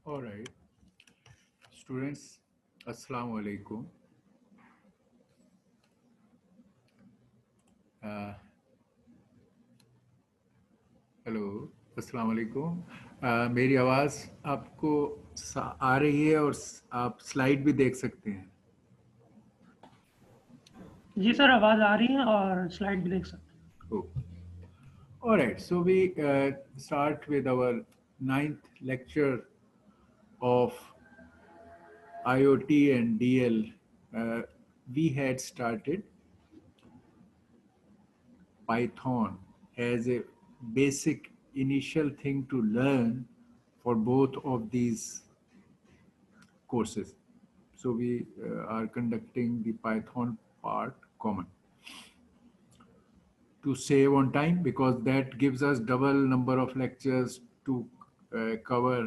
All right, students, Assalamu alaikum. Hello, अस्सलाम वालेकुम। मेरी आवाज़ आपको आ रही है और आप स्लाइड भी देख सकते हैं। जी सर, आवाज़ आ रही है और स्लाइड भी देख सकते हैं। All right, so we start with our 9th lecture of IoT and DL. We had started Python as a basic initial thing to learn for both of these courses. So we are conducting the Python part common to save on time, because that gives us double number of lectures to cover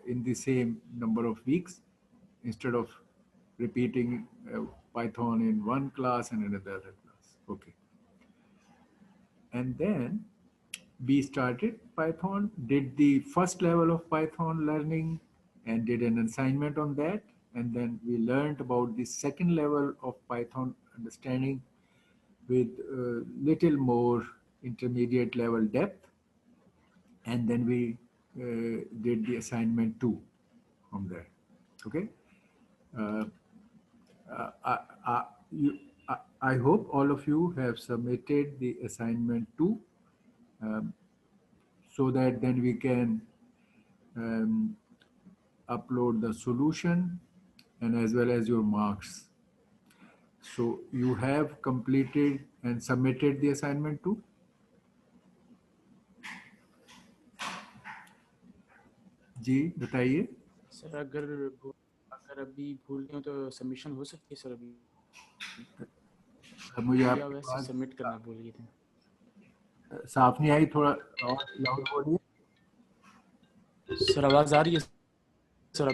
in the same number of weeks, instead of repeating Python in one class and another class. Okay. And then we started Python, did the first level of Python learning and did an assignment on that. And then we learned about the second level of Python understanding with little more intermediate level depth. And then we did the assignment 2 from there. Okay. I hope all of you have submitted the assignment 2, so that then we can upload the solution and as well as your marks. So you have completed and submitted the assignment too? जी बताइए sir. अगर अभी भूल गए तो submission हो सकती है sir. अभी मुझे या आपकी वैसे सबमिट करना भूल गए थे। साफ नहीं आई, थोड़ा और लाउड बोलिए। सर आवाज आ रही है सर?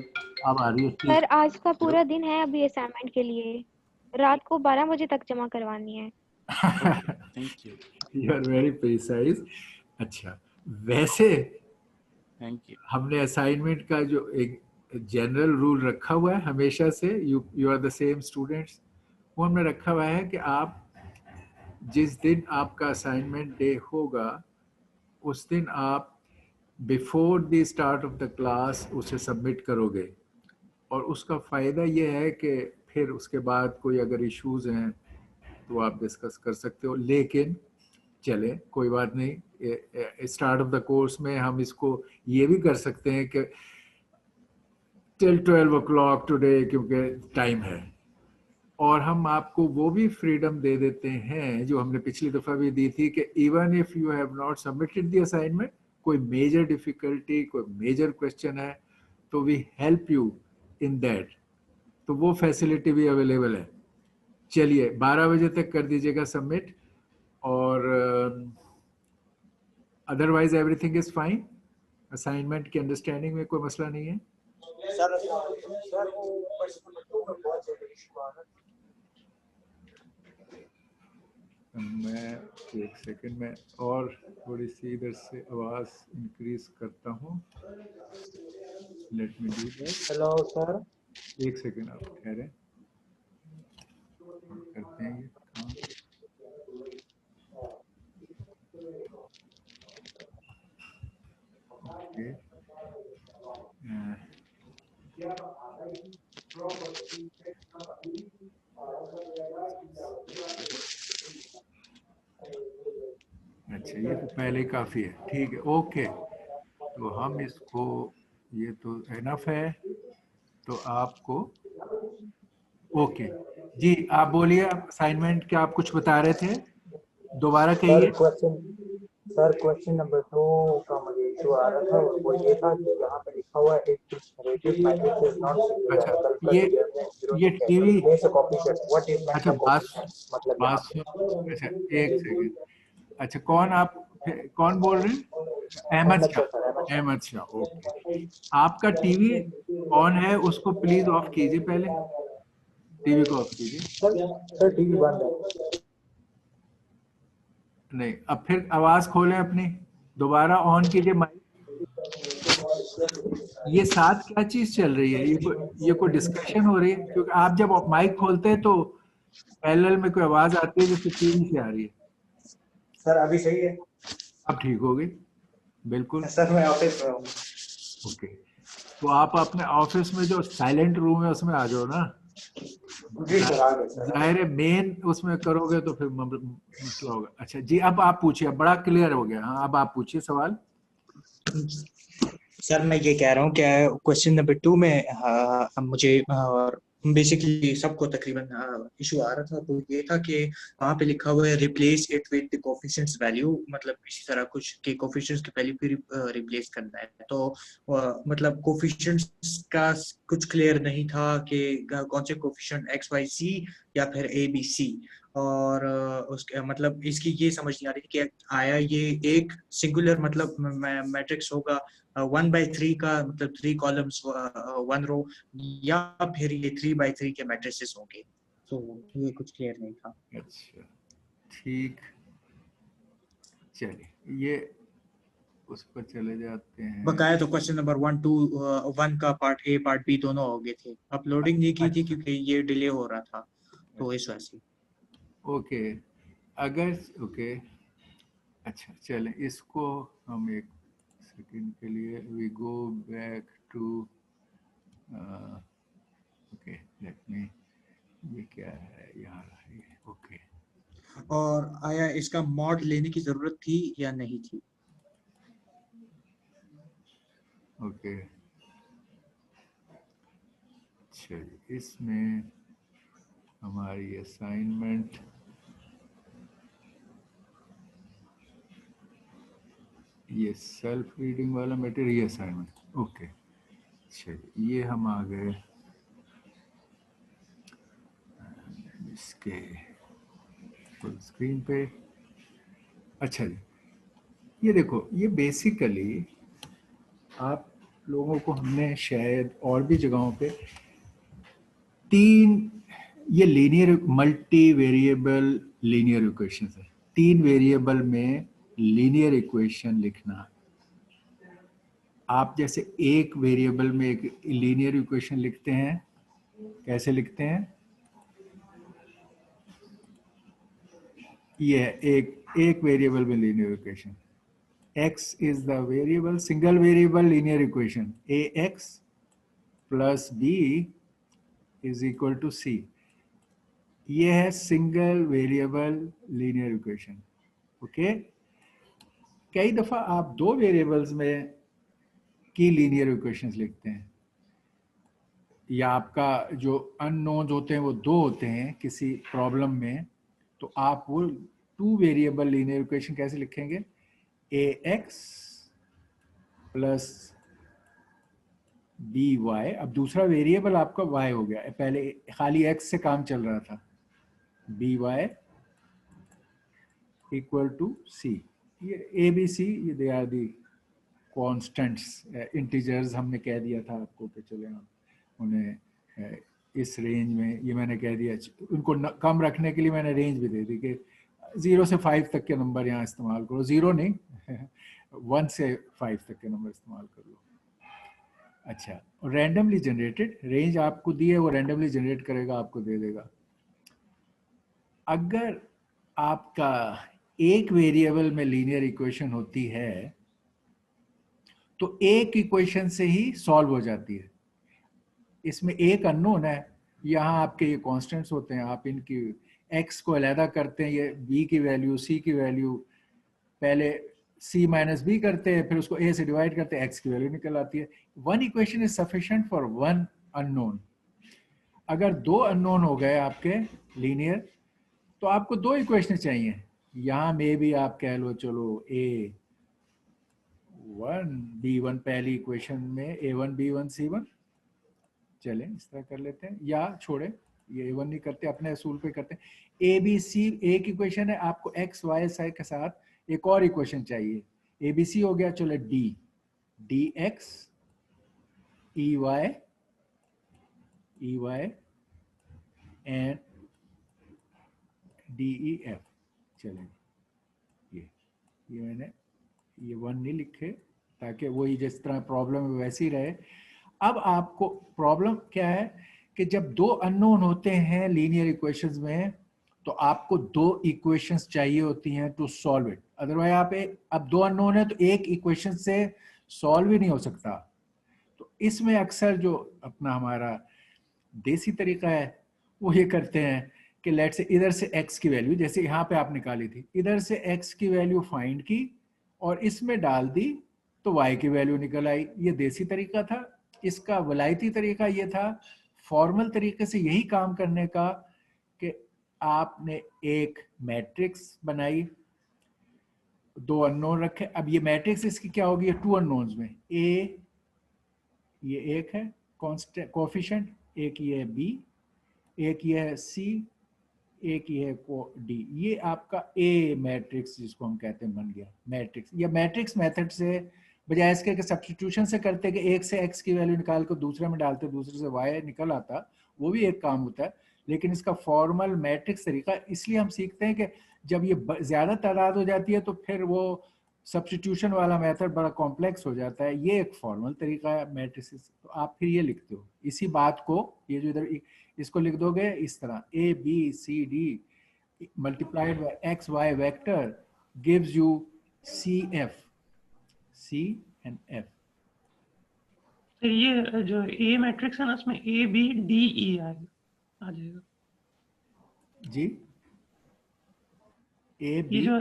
अब आ रही है। सर आज का पूरा दिन है अभी असाइनमेंट के लिए, रात को 12 बजे तक जमा करवानी है। Thank you. You are very precise. अच्छा, वैसे थैंक यू। हमने असाइनमेंट का जो एक जनरल रूल रखा हुआ है हमेशा से, you are the same students, वो हमने रखा हुआ है कि आप जिस दिन आपका असाइनमेंट डे होगा उस दिन आप before the start of the class उसे सबमिट करोगे। और उसका फ़ायदा ये है कि फिर उसके बाद कोई अगर इश्यूज़ हैं तो आप डिस्कस कर सकते हो। लेकिन चले कोई बात नहीं, स्टार्ट ऑफ द कोर्स में हम इसको ये भी कर सकते हैं कि टिल 12 o'clock टुडे, क्योंकि टाइम है। और हम आपको वो भी फ्रीडम दे देते हैं जो हमने पिछली दफ़ा भी दी थी कि even if you have not submitted the assignment, कोई मेजर डिफ़िकल्टी, कोई मेजर क्वेश्चन है, तो we help you in that. तो वो फैसिलिटी भी अवेलेबल है। चलिए 12 बजे तक कर दीजिएगा सबमिट, और otherwise everything is fine. Assignment की अंडरस्टैंडिंग में कोई मसला नहीं है। मैं एक सेकंड में और थोड़ी सी इधर से आवाज इंक्रीज करता हूँ। Let me do that. Hello sir, एक सेकंड आप ठहरें, करते हैं ये काम। ओके, अच्छा ये तो पहले काफ़ी है, ठीक है, ओके। तो हम इसको, ये तो एनफ है, तो आपको ओके जी। आप बोलिए, आप असाइनमेंट क्या आप कुछ बता रहे थे, दोबारा कहिए। क्वेश्चन नंबर 2 का मुझे इशू आ रहा था, वो ये था कि यहाँ पे लिखा हुआ है अच्छा ये टीवी, अच्छा बात अच्छा एक सेकंड। अच्छा कौन बोल रहे हैं? अहमद शाह, ओके। आपका टीवी ऑन है, उसको प्लीज ऑफ कीजिए, पहले टीवी को ऑफ कीजिए। सर टीवी बंद है। नहीं, अब फिर आवाज खोलें अपनी, दोबारा ऑन कीजिए माइक। ये साथ क्या चीज चल रही है? ये कोई डिस्कशन हो रही है? क्योंकि आप जब माइक खोलते हैं तो पैरेलल में कोई आवाज आती है जो कि टीवी से आ रही है। सर अभी सही है? अब ठीक हो गई, बिल्कुल। सर मैं ऑफिस में हूँ। ओके, तो आप अपने ऑफिस में जो साइलेंट रूम है उसमें आ जाओ ना। जी सर, आ गए सर। जाहिर है मेन उसमें करोगे तो फिर मसला होगा। अच्छा जी, अब आप पूछिए, अब बड़ा क्लियर हो गया। हाँ, अब आप पूछिए सवाल। सर मैं ये कह रहा हूँ क्या क्वेश्चन नंबर 2 में मुझे बेसिकली सबको तकरीबन इशू आ रहा था, तो ये था कि वहाँ पे लिखा हुआ है replace it with the coefficients value, मतलब इसी तरह कुछ के कोफिशिएंट्स की वैल्यू फिर रिप्लेस करना है। तो मतलब कोफिशिएंट्स का कुछ क्लियर नहीं था कि कौन से कोफिशिएंट एक्स वाई सी या फिर ए बी सी। और उसके मतलब इसकी ये समझ नहीं आ रही कि आया ये एक सिंगुलर मतलब मैट्रिक्स होगा 1/3 का, मतलब 3 कॉलम्स 1 रो, या फिर ये 3/3 के मैट्रिसेस होंगे। तो ये कुछ क्लियर नहीं था। अच्छा ठीक, चलिए ये उस पर चले जाते हैं। बकाया तो क्वेश्चन नंबर 1 2 1 का पार्ट ए पार्ट बी दोनों हो गए थे, अपलोडिंग नहीं की थी अच्छा, क्योंकि ये डिले हो रहा था, तो इस वजह से। ओके, अगर ओके, अच्छा चलें इसको हम एक सेकंड के लिए we go back to okay, let me, ये क्या है यार ये? ओके, और आया इसका मॉड लेने की जरूरत थी या नहीं थी? ओके, चलिए इसमें हमारी असाइनमेंट ये सेल्फ रीडिंग वाला मटेरियल असाइनमेंट। ओके, चलिए ये हम आ गए इसके फुल स्क्रीन पे। अच्छा जी, ये देखो, ये बेसिकली आप लोगों को हमने शायद और भी जगहों पे तीन, ये linear multi variable linear equation है। 3 वेरिएबल में लीनियर इक्वेशन लिखना, आप जैसे एक वेरिएबल में एक लीनियर इक्वेशन लिखते हैं, कैसे लिखते हैं? ये है एक वेरिएबल में linear equation, x is the variable, single variable linear equation ax plus b is equal to c। ये है single variable linear equation. Okay, कई दफा आप 2 वेरिएबल्स में की लीनियर इक्वेशंस लिखते हैं, या आपका जो अननोन होते हैं वो 2 होते हैं किसी प्रॉब्लम में, तो आप वो 2 वेरिएबल लीनियर इक्वेशन कैसे लिखेंगे? ax प्लस बी वाई, अब दूसरा वेरिएबल आपका y हो गया, पहले खाली x से काम चल रहा था, B Y equal to C. ये ए बी सी, ये they are the constants, integers हमने कह दिया था आपको कि चले हम उन्हें इस रेंज में, ये मैंने कह दिया उनको कम रखने के लिए मैंने रेंज भी दे दी कि 0 से 5 तक के नंबर यहाँ इस्तेमाल करो, 0 नहीं 1 से 5 तक के नंबर इस्तेमाल कर लो। अच्छा, रैंडमली जनरेटेड, रेंज आपको दी है, वो रैंडमली जनरेट करेगा, आपको दे देगा। अगर आपका एक वेरिएबल में लीनियर इक्वेशन होती है तो एक इक्वेशन से ही सॉल्व हो जाती है। इसमें एक अननोन है, यहाँ आपके ये कांस्टेंट्स होते हैं, आप इनकी x को अलहदा करते हैं, ये b की वैल्यू c की वैल्यू, पहले c माइनस बी करते हैं, फिर उसको a से डिवाइड करते हैं, x की वैल्यू निकल आती है। One equation is sufficient for one unknown. अगर 2 अननोन हो गए आपके लीनियर, तो आपको 2 इक्वेशन चाहिए। यहाँ में भी आप कह लो चलो a1 b1 पहली इक्वेशन में a1 b1 c1, चलें इस तरह कर लेते हैं, या छोड़े ये a1 नहीं करते, अपने असूल पे करते हैं। ए बी सी एक इक्वेशन है, आपको एक्स वाई साई के साथ एक और इक्वेशन चाहिए। ए बी सी हो गया, चलो D X E Y and D E F. चलें, ये मैंने ये 1 नहीं लिखे, ताकि वही जिस तरह प्रॉब्लम है वैसी रहे। अब आपको प्रॉब्लम क्या है कि जब दो अननोन होते हैं लीनियर इक्वेशंस में, तो आपको दो इक्वेशंस चाहिए होती हैं टू सॉल्व इट। अदरवाइज आप अब दो अननोन है तो एक इक्वेशन से सॉल्व ही नहीं हो सकता। तो इसमें अक्सर जो अपना हमारा देसी तरीका है वो ये करते हैं कि लेट से इधर से x की वैल्यू, जैसे यहाँ पे आप निकाली थी, इधर से x की वैल्यू फाइंड की और इसमें डाल दी तो y की वैल्यू निकल आई। ये देसी तरीका था। इसका वलायती तरीका ये था, फॉर्मल तरीके से यही काम करने का, कि आपने एक मैट्रिक्स बनाई, दो अननोन रखे। अब ये मैट्रिक्स इसकी क्या होगी, टू अननोन्स में a, ये एक है कांस्टेंट कोएफिशिएंट, एक ये है b, एक ये है c, एक ये है d। ये आपका a मैट्रिक्स जिसको हम कहते हैं बन गया मैट्रिक्स। या मैट्रिक्स मेथड से बजाय इसके सब्स्टिट्यूशन से करते कि एक से x की वैल्यू निकाल कर दूसरे में डालते, दूसरे से y निकल आता, वो भी एक काम होता है। लेकिन इसका फॉर्मल मैट्रिक्स तरीका इसलिए हम सीखते हैं कि जब ये ज्यादा तादाद हो जाती है तो फिर वो सब्स्टिट्यूशन वाला मेथड बड़ा कॉम्प्लेक्स हो जाता है। ये एक फॉर्मल तरीका है मैट्रिसेस। तो आप फिर ये लिखते हो इसी बात को, ये जो इधर इसको लिख दोगे इस तरह, a b c d multiplied by x y vector gives you c f, c and f। तो ये जो ए मैट्रिक्स है ना, इसमें ए बी डी ई आ जाएगा जी a ये b, जो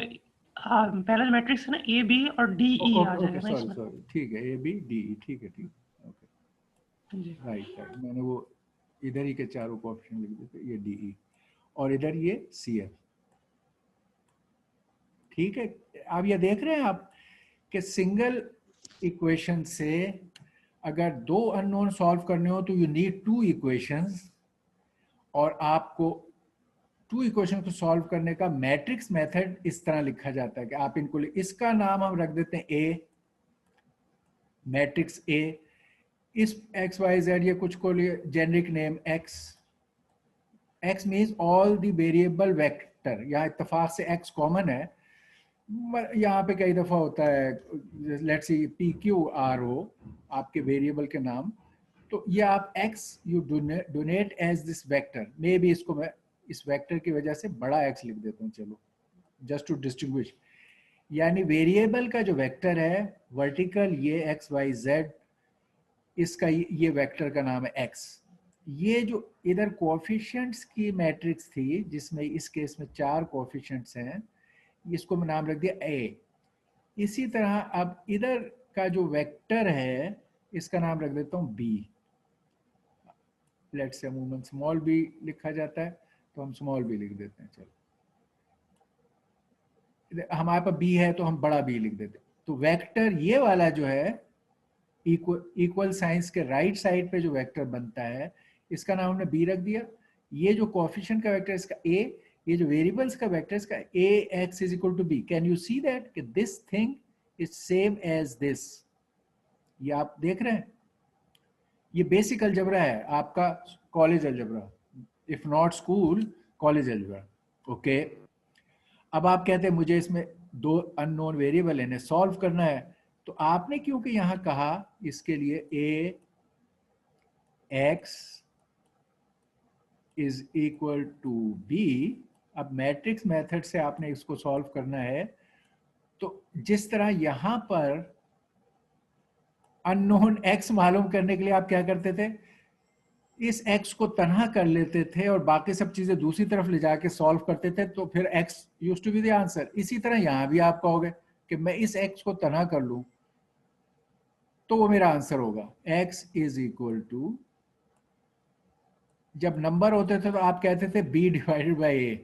पहला मैट्रिक्स है ना, ए बी और डी ई आ जाएगा ना सॉरी इसमें। सॉरी, ठीक है, a b d e, ठीक है, ठीक है, ओके, जी राइट राइट। मैंने वो इधर ही के चारों को ऑप्शन लिख दिए थे, ये डी ई और इधर ये सी एफ। ठीक है, अब ये देख रहे हैं आप कि सिंगल इक्वेशन से अगर दो अननोन सॉल्व करने हो तो यू नीड टू इक्वेशंस, और आपको टू इक्वेशन को सॉल्व करने का मैट्रिक्स मेथड इस तरह लिखा जाता है कि आप इनको, इसका नाम हम रख देते हैं ए, मैट्रिक्स ए। इस एक्स वाई जेड ये कुछ को लिए generic name x. X means all the variable vector. यहाँ इत्तेफाक से एक्स कॉमन है, यहाँ पे कई दफ़ा होता है let's see P Q R O आपके वेरिएबल के नाम। तो ये आप x you denote as this vector, maybe इसको मैं इस वेक्टर की वजह से बड़ा x लिख देता हूँ, चलो जस्ट टू डिस्टिंग्विश। यानी वेरिएबल का जो वेक्टर है वर्टिकल, ये x y z, इसका ये वेक्टर का नाम है x। ये जो इधर कोएफिशिएंट्स की मैट्रिक्स थी जिसमें इस केस में 4 कोएफिशिएंट्स हैं, इसको मैं नाम रख दिया a। इसी तरह अब इधर का जो वेक्टर है इसका नाम रख देता हूँ b। लेट्स से अमूमन स्मॉल b लिखा जाता है तो हम स्मॉल b लिख देते हैं। चलो हमारे पास b है तो हम बड़ा b लिख देते हैं। तो वेक्टर ये वाला जो है इक्वल साइंस के राइट साइड पे जो वेक्टर बनता है इसका नाम हमने b रख दिया। ये जो कोएफिशिएंट का वेक्टर इसका a, ये जो वेरिएबल्स का वेक्टर इसका ax is equal to b। Can you see that कि this thing is same as this. ये आप देख रहे हैं, ये बेसिक अलजेब्रा है आपका, college algebra, if not school college algebra. Okay, अब आप कहते हैं मुझे इसमें दो अननोन वेरिएबल इन्हें सॉल्व करना है, तो आपने क्योंकि यहाँ कहा इसके लिए ax is equal to b, अब मैट्रिक्स मेथड से आपने इसको सॉल्व करना है। तो जिस तरह यहां पर अननोन x मालूम करने के लिए आप क्या करते थे, इस x को तनहा कर लेते थे और बाकी सब चीजें दूसरी तरफ ले जाके सॉल्व करते थे, तो फिर x used to be the answer. इसी तरह यहां भी आप कहोगे कि मैं इस x को तनहा कर लूं तो वो मेरा आंसर होगा। x इज इक्वल टू, जब नंबर होते थे तो आप कहते थे b डिवाइडेड बाय a।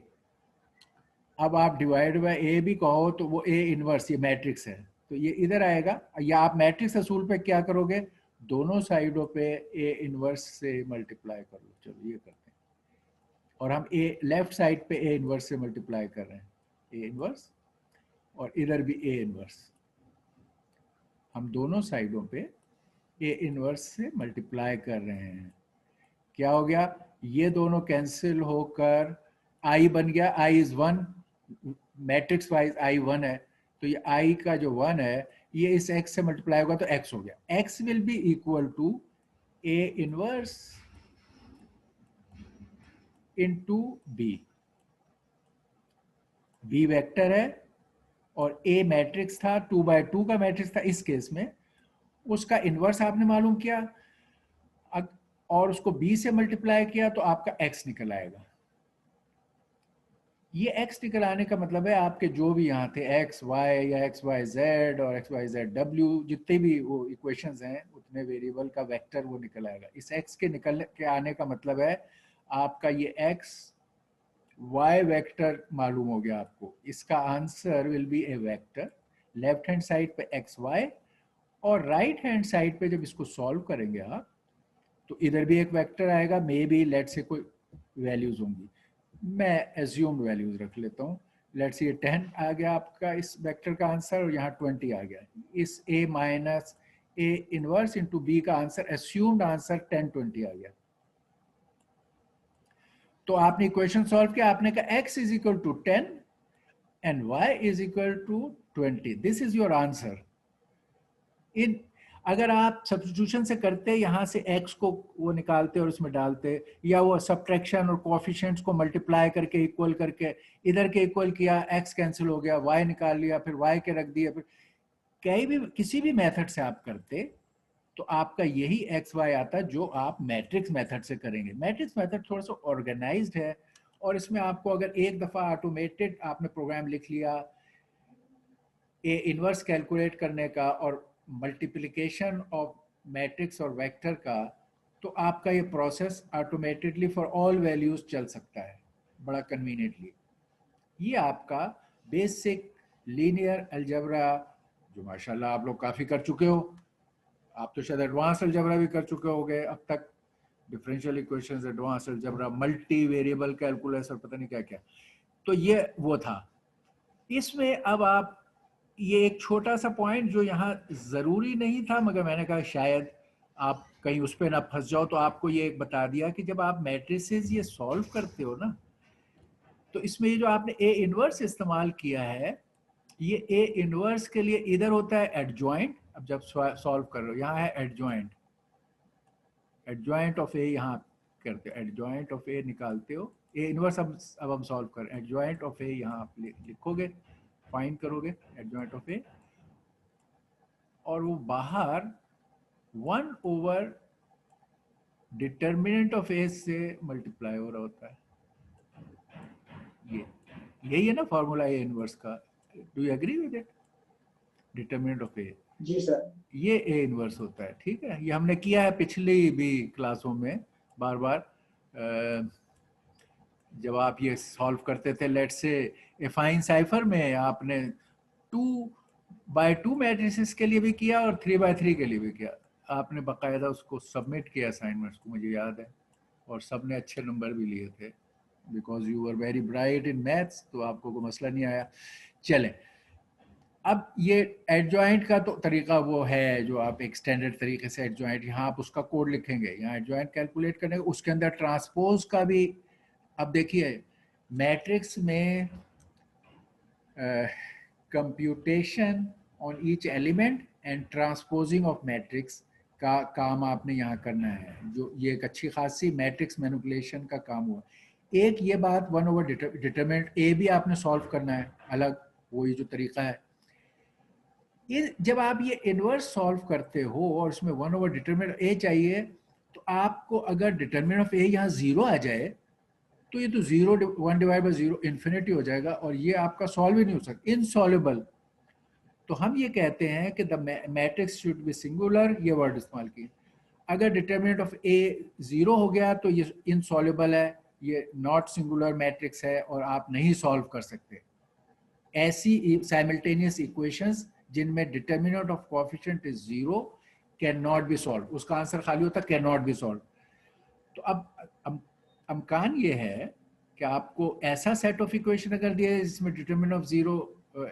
अब आप डिवाइड बाय a भी कहो तो वो a इनवर्स, ये मैट्रिक्स है तो ये इधर आएगा। या आप मैट्रिक्स असूल पे क्या करोगे, दोनों साइडों पे a इनवर्स से मल्टीप्लाई कर लो। चलो ये करते हैं, और हम a लेफ्ट साइड पे a इनवर्स से मल्टीप्लाई कर रहे हैं, a इनवर्स, और इधर भी a इनवर्स। हम दोनों साइडों पे a इनवर्स से मल्टीप्लाई कर रहे हैं। क्या हो गया, ये दोनों कैंसिल होकर i बन गया, i is 1, matrix wise i 1 है, तो ये i का जो 1 है ये इस x से मल्टीप्लाई होगा तो x हो गया। x will be equal to a inverse into b। b vector है और a मैट्रिक्स था, 2 by 2 का मैट्रिक्स था इस केस में, उसका इनवर्स आपने मालूम किया और उसको b से मल्टीप्लाई किया तो आपका x निकल आएगा। ये x निकल आने का मतलब है आपके जो भी यहाँ थे x y या x y z और x y z w, जितने भी वो इक्वेशंस हैं उतने वेरिएबल का वेक्टर वो निकल आएगा। इस x के निकल के आने का मतलब है आपका ये x y वेक्टर मालूम हो गया आपको। इसका answer will be A vector, left hand side पे x y और राइट हैंड साइड पे जब इसको सॉल्व करेंगे आप तो इधर भी एक वेक्टर आएगा, मे बी लेट से कोई वैल्यूज होंगी, मैं एज्यूम्ड वैल्यूज रख लेता हूँ। लेट्स से 10 आ गया आपका इस वेक्टर का आंसर और यहाँ 20 आ गया। इस a minus a inverse into b का आंसर एज्यूम्ड आंसर 10 20 आ गया। तो आपने इक्वेशन सॉल्व किया, आपने कहा x is equal to 10 and y is equal to 20, this is your answer. इन अगर आप सब्स्टिट्यूशन से करते यहाँ से x को वो निकालते और उसमें डालते, या वो सब्ट्रैक्शन और कोएफिशिएंट्स को मल्टीप्लाई करके इक्वल करके इधर के इक्वल किया, x कैंसिल हो गया, y निकाल लिया, फिर y के रख दिया, फिर कहीं भी किसी भी मेथड से आप करते तो आपका यही एक्स वाई आता जो आप मैट्रिक्स मेथड से करेंगे। मैट्रिक्स मेथड थोड़ा सा ऑर्गेनाइज्ड है और इसमें आपको अगर एक दफ़ा ऑटोमेटेड आपने प्रोग्राम लिख लिया ए इनवर्स कैलकुलेट करने का और मल्टीप्लिकेशन ऑफ मैट्रिक्स और वेक्टर का, तो आपका ये प्रोसेस ऑटोमेटेडली फॉर ऑल वैल्यूज चल सकता है बड़ा कन्वीनियंटली। ये आपका बेसिक लीनियर अलजेब्रा जो माशाल्लाह आप लोग काफ़ी कर चुके हो, आप तो शायद एडवांस अलजेब्रा भी कर चुके होंगे अब तक, differential equations, advance algebra, multi variable calculus और पता नहीं क्या क्या। तो ये वो था। इसमें अब आप ये एक छोटा सा पॉइंट जो यहाँ ज़रूरी नहीं था मगर मैंने कहा शायद आप कहीं उस पर ना फंस जाओ, तो आपको ये एक बता दिया कि जब आप मैट्रिसेस ये सॉल्व करते हो ना, तो इसमें ये जो आपने ए इनवर्स इस्तेमाल किया है, ये ए इनवर्स के लिए इधर होता है एडजॉइंट। अब जब सॉल्व कर रहे हो यहाँ है एडजॉइंट, एडजॉइंट ऑफ ए यहाँ करते हो, एडजॉइंट ऑफ ए निकालते हो, ए इनवर्स अब हम सॉल्व कर, एडजॉइंट ऑफ ए यहाँ आप लिखोगे, फाइंड करोगे एडजॉइंट ऑफ ए, और वो बाहर 1 ओवर डिटर्मिनेंट ऑफ ए से मल्टीप्लाई हो रहा होता है। ये यही है ना फॉर्मूला ए इनवर्स का, do you agree with it? Determinant of A, जी सर, ये ए इनवर्स होता है। ठीक है, ये हमने किया है पिछली भी क्लासों में बार बार, जब आप ये सॉल्व करते थे लेट्स से एफाइन साइफर में, आपने 2 by 2 मैट्रिसेस के लिए भी किया और 3 by 3 के लिए भी किया, आपने बाकायदा उसको सबमिट किया असाइनमेंट्स को, मुझे याद है, और सब ने अच्छे नंबर भी लिए थे because you are very bright in maths, तो आपको कोई मसला नहीं आया। चले, अब ये एडजॉइंट का तो तरीका वो है जो आप एक स्टैंडर्ड तरीके से एडजॉइंट, यहाँ आप उसका कोड लिखेंगे, यहाँ एडजॉइंट कैलकुलेट करने, उसके अंदर ट्रांसपोज का भी। अब देखिए मैट्रिक्स में computation on each element and transposing of matrix का काम आपने यहाँ करना है, जो ये एक अच्छी खासी मैट्रिक्स मैनिपुलेशन का काम हुआ। एक ये बात 1 ओवर डिटरमिनेंट ए भी आपने सॉल्व करना है अलग, वही जो तरीका है। ये जब आप ये इनवर्स सॉल्व करते हो और इसमें 1 ओवर डिटरमिनेंट ए चाहिए, तो आपको अगर डिटरमिनेंट ऑफ ए यहाँ 0 आ जाए तो ये तो 0 1 डिवाइड बाई 0 इन्फिनिटी हो जाएगा और ये आपका सॉल्व ही नहीं हो सकता, इनसॉल्वेबल। तो हम ये कहते हैं कि the matrix should be singular, ये वर्ड इस्तेमाल किए। अगर डिटरमिनेंट ऑफ ए 0 हो गया तो ये इनसॉल्वेबल है, ये नॉट सिंगुलर मैट्रिक्स है और आप नहीं सॉल्व कर सकते। ऐसी साइमल्टेनियस इक्वेशंस जिनमें determinant of coefficient is 0 can not be solve, उसका आंसर खाली होता कैन नॉट बी सॉल्व। तो अब अमकान ये है कि आपको ऐसा सेट ऑफ इक्वेशन अगर दिए जिसमें डिटरमिनेंट ऑफ 0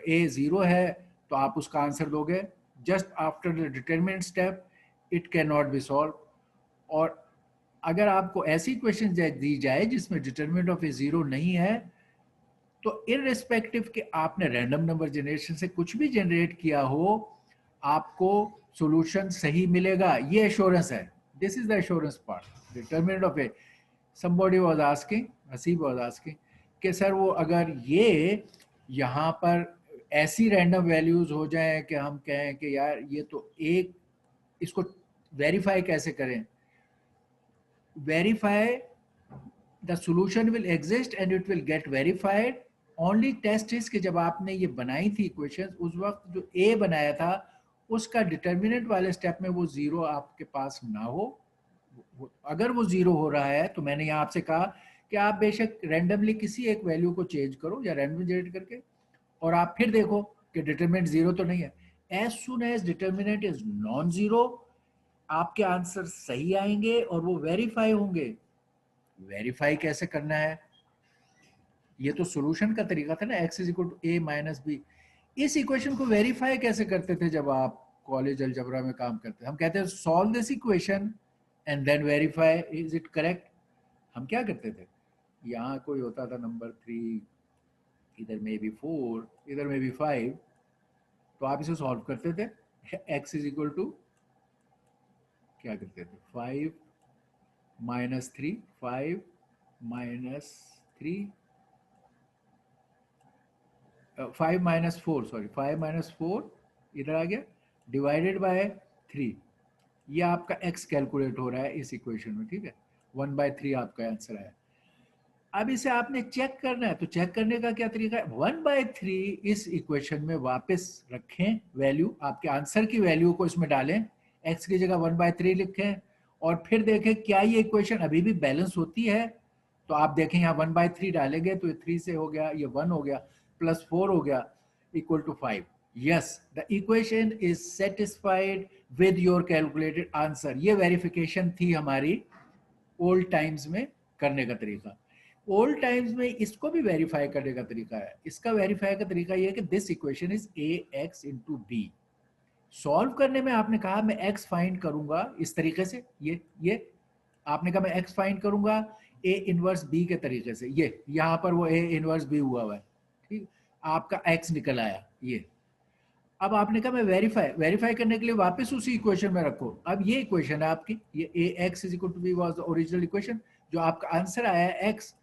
ए 0 है तो आप उसका आंसर दोगे just after the determinant step, it can not be solve. और अगर आपको ऐसी इक्वेशन दी जाए जिसमें डिटरमिनेंट ऑफ ए 0 नहीं है, तो इररिस्पेक्टिव कि आपने रैंडम नंबर जनरेशन से कुछ भी जनरेट किया हो, आपको सॉल्यूशन सही मिलेगा, ये एश्योरेंस है. This is the assurance part, determinant of A. somebody was asking, Haseeb was asking कि सर वो अगर ये यहाँ पर ऐसी रैंडम वैल्यूज हो जाएं कि हम कहें कि यार ये तो एक, इसको वेरीफाई कैसे करें? Verify, the solution will exist and it will get verified. Only test is कि जब आपने ये बनाई थी इक्वेशन, उस वक्त जो ए बनाया था उसका डिटर्मिनेंट वाले स्टेप में वो जीरो आपके पास ना हो. अगर वो जीरो हो रहा है तो मैंने यहाँ आपसे कहा कि आप बेशक रैंडमली किसी एक वैल्यू को चेंज करो या रैंडम जनरेट करके, और आप फिर देखो कि डिटरमिनेंट जीरो तो नहीं है. As soon as determinant is non zero, आपके आंसर सही आएंगे और वो वेरीफाई होंगे. वेरीफाई कैसे करना है? ये तो सॉल्यूशन का तरीका था ना, x is equal to a minus B. इस इक्वेशन को वेरीफाई कैसे करते थे जब आप कॉलेज अलजेब्रा में काम करते? हम कहते हैं solve this equation and then verify is it correct. हम क्या करते थे, यहाँ कोई होता था नंबर 3, इधर में भी 4, इधर में भी 5, तो आप इसे सॉल्व करते थे. x इज इक्वल टू क्या करते थे, 5 minus 3, 5 minus 3, 5 minus 4, sorry 5 minus 4 इधर आ गया, डिवाइडेड बाय 3. ये आपका x कैलकुलेट हो रहा है इस इक्वेशन में, ठीक है. 1/3 आपका आंसर है. अब इसे आपने चेक करना है, तो चेक करने का क्या तरीका है? 1/3 इस इक्वेशन में वापस रखें वैल्यू, आपके आंसर की वैल्यू को इसमें डालें, x की जगह 1/3 लिखें, और फिर देखें क्या ये इक्वेशन अभी भी बैलेंस होती है. तो आप देखें यहाँ 1/3 डालेंगे तो ये 3 से हो गया, ये 1 हो गया, प्लस 4 हो गया, equal to 5. Yes, the equation is satisfied with your calculated answer. ये वेरिफिकेशन थी हमारी ओल्ड टाइम्स में करने का तरीका. ओल्ड टाइम्स में इसको भी वेरीफाई करने का तरीका है. इसका वेरीफाई का तरीका ये है कि this equation is ax into B. Solve करने में आपने कहा मैं x फाइंड करूंगा इस तरीके से, ये आपने कहा मैं x फाइंड करूंगा a इनवर्स b के तरीके से, ये यहाँ पर वो a इनवर्स b हुआ है, ठीक. आपका x निकल आया ये. अब आपने कहा मैं वेरीफाई करने के लिए वापस उसी इक्वेशन में रखो. अब ये इक्वेशन है आपकी, ये ax is equal to b was the original equation. जो आपका आंसर आया है x,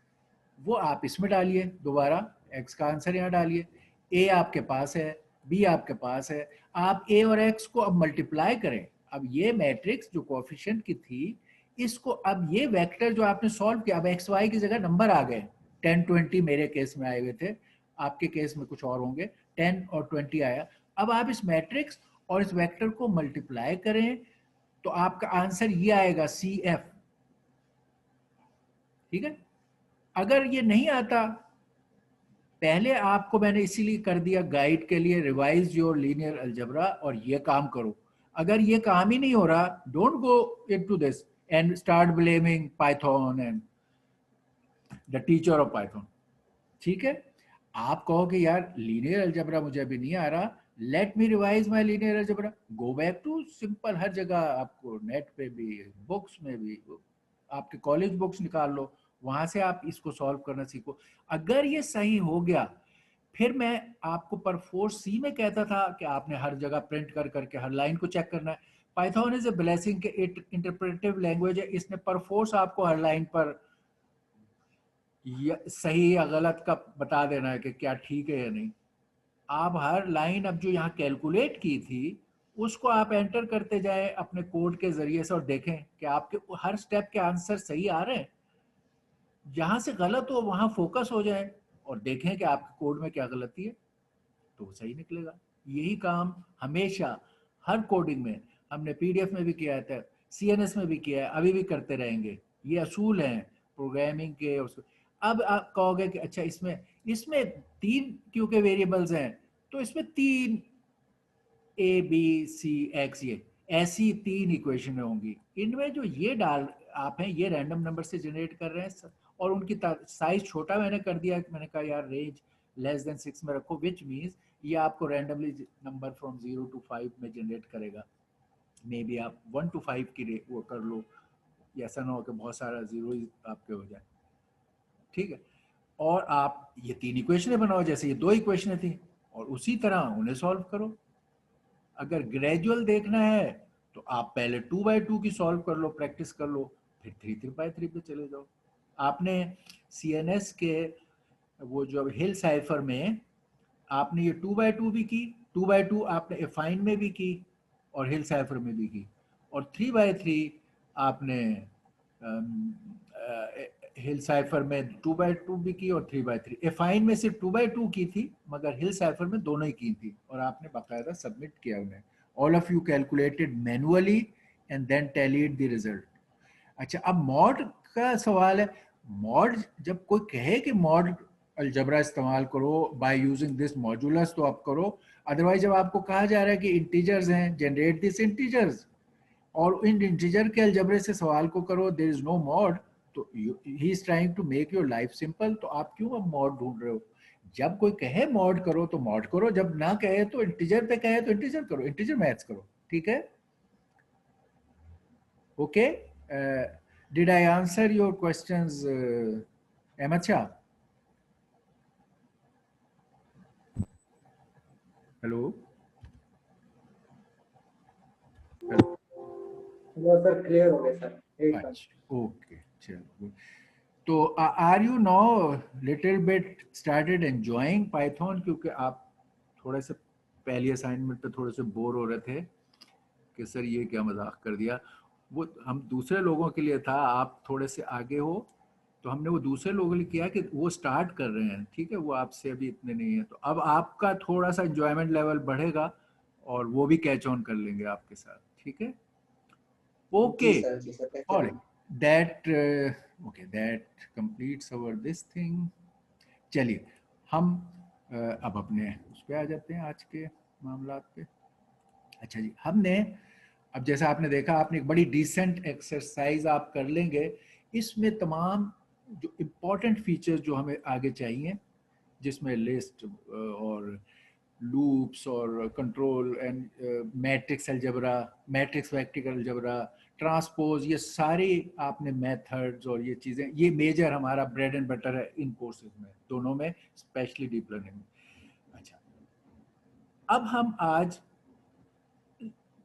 वो आप इसमें डालिए दोबारा, x का आंसर यहाँ डालिए. a आपके पास है, b आपके पास है, आप a और x को अब मल्टीप्लाई करें. अब ये मैट्रिक्स जो कोएफिशिएंट की थी, इसको अब ये वेक्टर जो आपने सॉल्व किया, अब x y की जगह नंबर आ गए. 10 20 मेरे केस में आए हुए थे, आपके केस में कुछ और होंगे. 10 और 20 आया. अब आप इस मैट्रिक्स और इस वेक्टर को मल्टीप्लाई करें तो आपका आंसर ये आएगा CF, ठीक है. अगर ये नहीं आता, पहले आपको मैंने इसीलिए कर दिया गाइड के लिए, रिवाइज योर लीनियर अलजेब्रा और ये काम करो. अगर ये काम ही नहीं हो रहा, don't go into this and start blaming Python and the teacher of Python, ठीक है. आप कहो कि यार लीनियर अलजेब्रा मुझे अभी नहीं आ रहा, let me revise my linear algebra. Go back to simple, हर जगह आपको नेट पे भी, बुक्स में भी, आपके कॉलेज बुक्स निकाल लो, वहां से आप इसको सॉल्व करना सीखो. अगर ये सही हो गया, फिर मैं आपको पर फोर्स सी में कहता था कि आपने हर जगह प्रिंट कर करके हर लाइन को चेक करना है. पाइथन इज ए ब्लेसिंग के इट इंटरप्रेटिव लैंग्वेज है, इसने पर फोर्स आपको हर लाइन पर सही या गलत का बता देना है कि क्या ठीक है या नहीं. आप हर लाइन अब जो यहाँ कैलकुलेट की थी उसको आप एंटर करते जाए अपने कोड के जरिए से और देखें कि आपके हर स्टेप के आंसर सही आ रहे हैं. जहां से गलत हो वहां फोकस हो जाए और देखें कि आपके कोड में क्या गलती है, तो वो सही निकलेगा. यही काम हमेशा हर कोडिंग में हमने PDF में भी किया था, CNS में भी किया है, अभी भी करते रहेंगे. ये असूल हैं प्रोग्रामिंग के. अब आप कहोगे कि अच्छा इसमें 3 क्योंकि वेरिएबल्स हैं, तो इसमें 3 A B C X, ये ऐसी 3 इक्वेशन होंगी. इनमें जो ये डाल आप हैं, ये रैंडम नंबर से जनरेट कर रहे हैं और उनकी साइज छोटा मैंने कर दिया. मैंने कहा यार रेंज लेस देन 6 में रखो, विच मीन्स ये आपको रैंडमली नंबर फ्रॉम 0 to 5 में जनरेट करेगा. मे बी आप 1 to 5 की वो कर लो, ऐसा ना हो कि बहुत सारा जीरो आपके हो जाए, ठीक है. और आप ये 3 इक्वेशनें बनाओ, जैसे ये 2 इक्वेशनें थी, और उसी तरह उन्हें सॉल्व करो। अगर ग्रेजुअल देखना है तो आप पहले 2x2 की सॉल्व कर लो, प्रैक्टिस कर लो, फिर 3x3 पे चले जाओ। आपने CNS के वो जो हिल साइफर में आपने ये 2x2 भी की, 2x2 आपने एफाइन में भी की और हिल साइफर में भी की, और 3x3 आपने हिल साइफर में 2x2 भी की और 3x3। एफाइन में सिर्फ 2x2 की थी, मगर हिल साइफर में दोनों ही की थी, और आपने बाकायदा सबमिट किया उन्हें। All of you calculated manually and then tallied the result. अच्छा, अब मॉड का सवाल है। मॉड, जब कोई कहे कि मॉड अलजबरा इस्तेमाल करो बाय यूजिंग दिस मॉड्यूलस, तो आप करो। अदरवाइज जब आपको कहा जा रहा है कि इंटीजर्स हैं, जनरेट दिस इंटीजर्स, और इन इंटीजर के अलजबरे से सवाल को करो, देयर इज नो मॉड, तो he is trying to make your life simple, तो आप क्यों अब मॉड ढूंढ रहे हो? जब कोई कहे मॉड करो तो मॉड करो, जब ना कहे तो इंटीजर पे कहे तो इंटीजर करो, इंटीजर मैथ्स करो, ठीक है? Okay, did I answer your questions Ahmad Shah? Hello sir clear हो गया सर। अच्छा, ओके, चलो। तो are you now little bit started enjoying Python? क्योंकि आप थोड़े से पहली असाइनमेंट पे थोड़े से बोर हो रहे थे कि सर ये क्या मजाक कर दिया। वो हम दूसरे लोगों के लिए था, आप थोड़े से आगे हो, तो हमने वो दूसरे लोगों के लिए किया कि वो स्टार्ट कर रहे हैं, ठीक है? वो आपसे अभी इतने नहीं है, तो अब आपका थोड़ा सा एंजॉयमेंट लेवल बढ़ेगा और वो भी कैच ऑन कर लेंगे आपके साथ, ठीक है? Okay, all that okay, that completes our this thing। चलिए हम अब अपने उस पे आ जाते हैं, आज के मामलात पे। अच्छा जी, हमने अब जैसा आपने देखा, आपने एक बड़ी डिसेंट एक्सरसाइज आप कर लेंगे। इसमें तमाम जो इम्पोर्टेंट फीचर्स जो हमें आगे चाहिए, जिसमें लिस्ट और लूप्स और control and matrix algebra, matrix vector algebra, transpose, ये सारी आपने मेथड्स और ये चीज़ें, ये मेजर हमारा ब्रेड एंड बटर है इन कोर्सेज में, दोनों में, स्पेशली डीप लर्निंग में। अच्छा, अब हम आज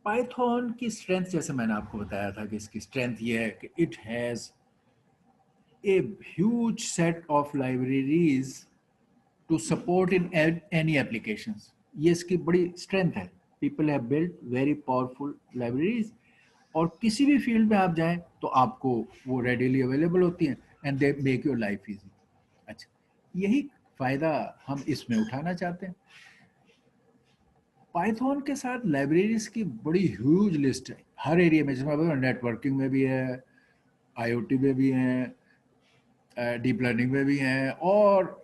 पाइथन की स्ट्रेंथ, जैसे मैंने आपको बताया था कि इसकी स्ट्रेंथ ये है कि it has a huge set of libraries to support in any applications. ये इसकी बड़ी स्ट्रेंथ है। People have built very powerful libraries, और किसी भी फील्ड में आप जाएं तो आपको वो रेडीली अवेलेबल होती हैं, and they make your life easy. अच्छा, यही फ़ायदा हम इसमें उठाना चाहते हैं। पाइथन के साथ लाइब्रेरीज की बड़ी ह्यूज लिस्ट है हर एरिया में, जिसमें नेटवर्किंग में भी है, IoT में भी हैं, डीप लर्निंग में भी हैं, और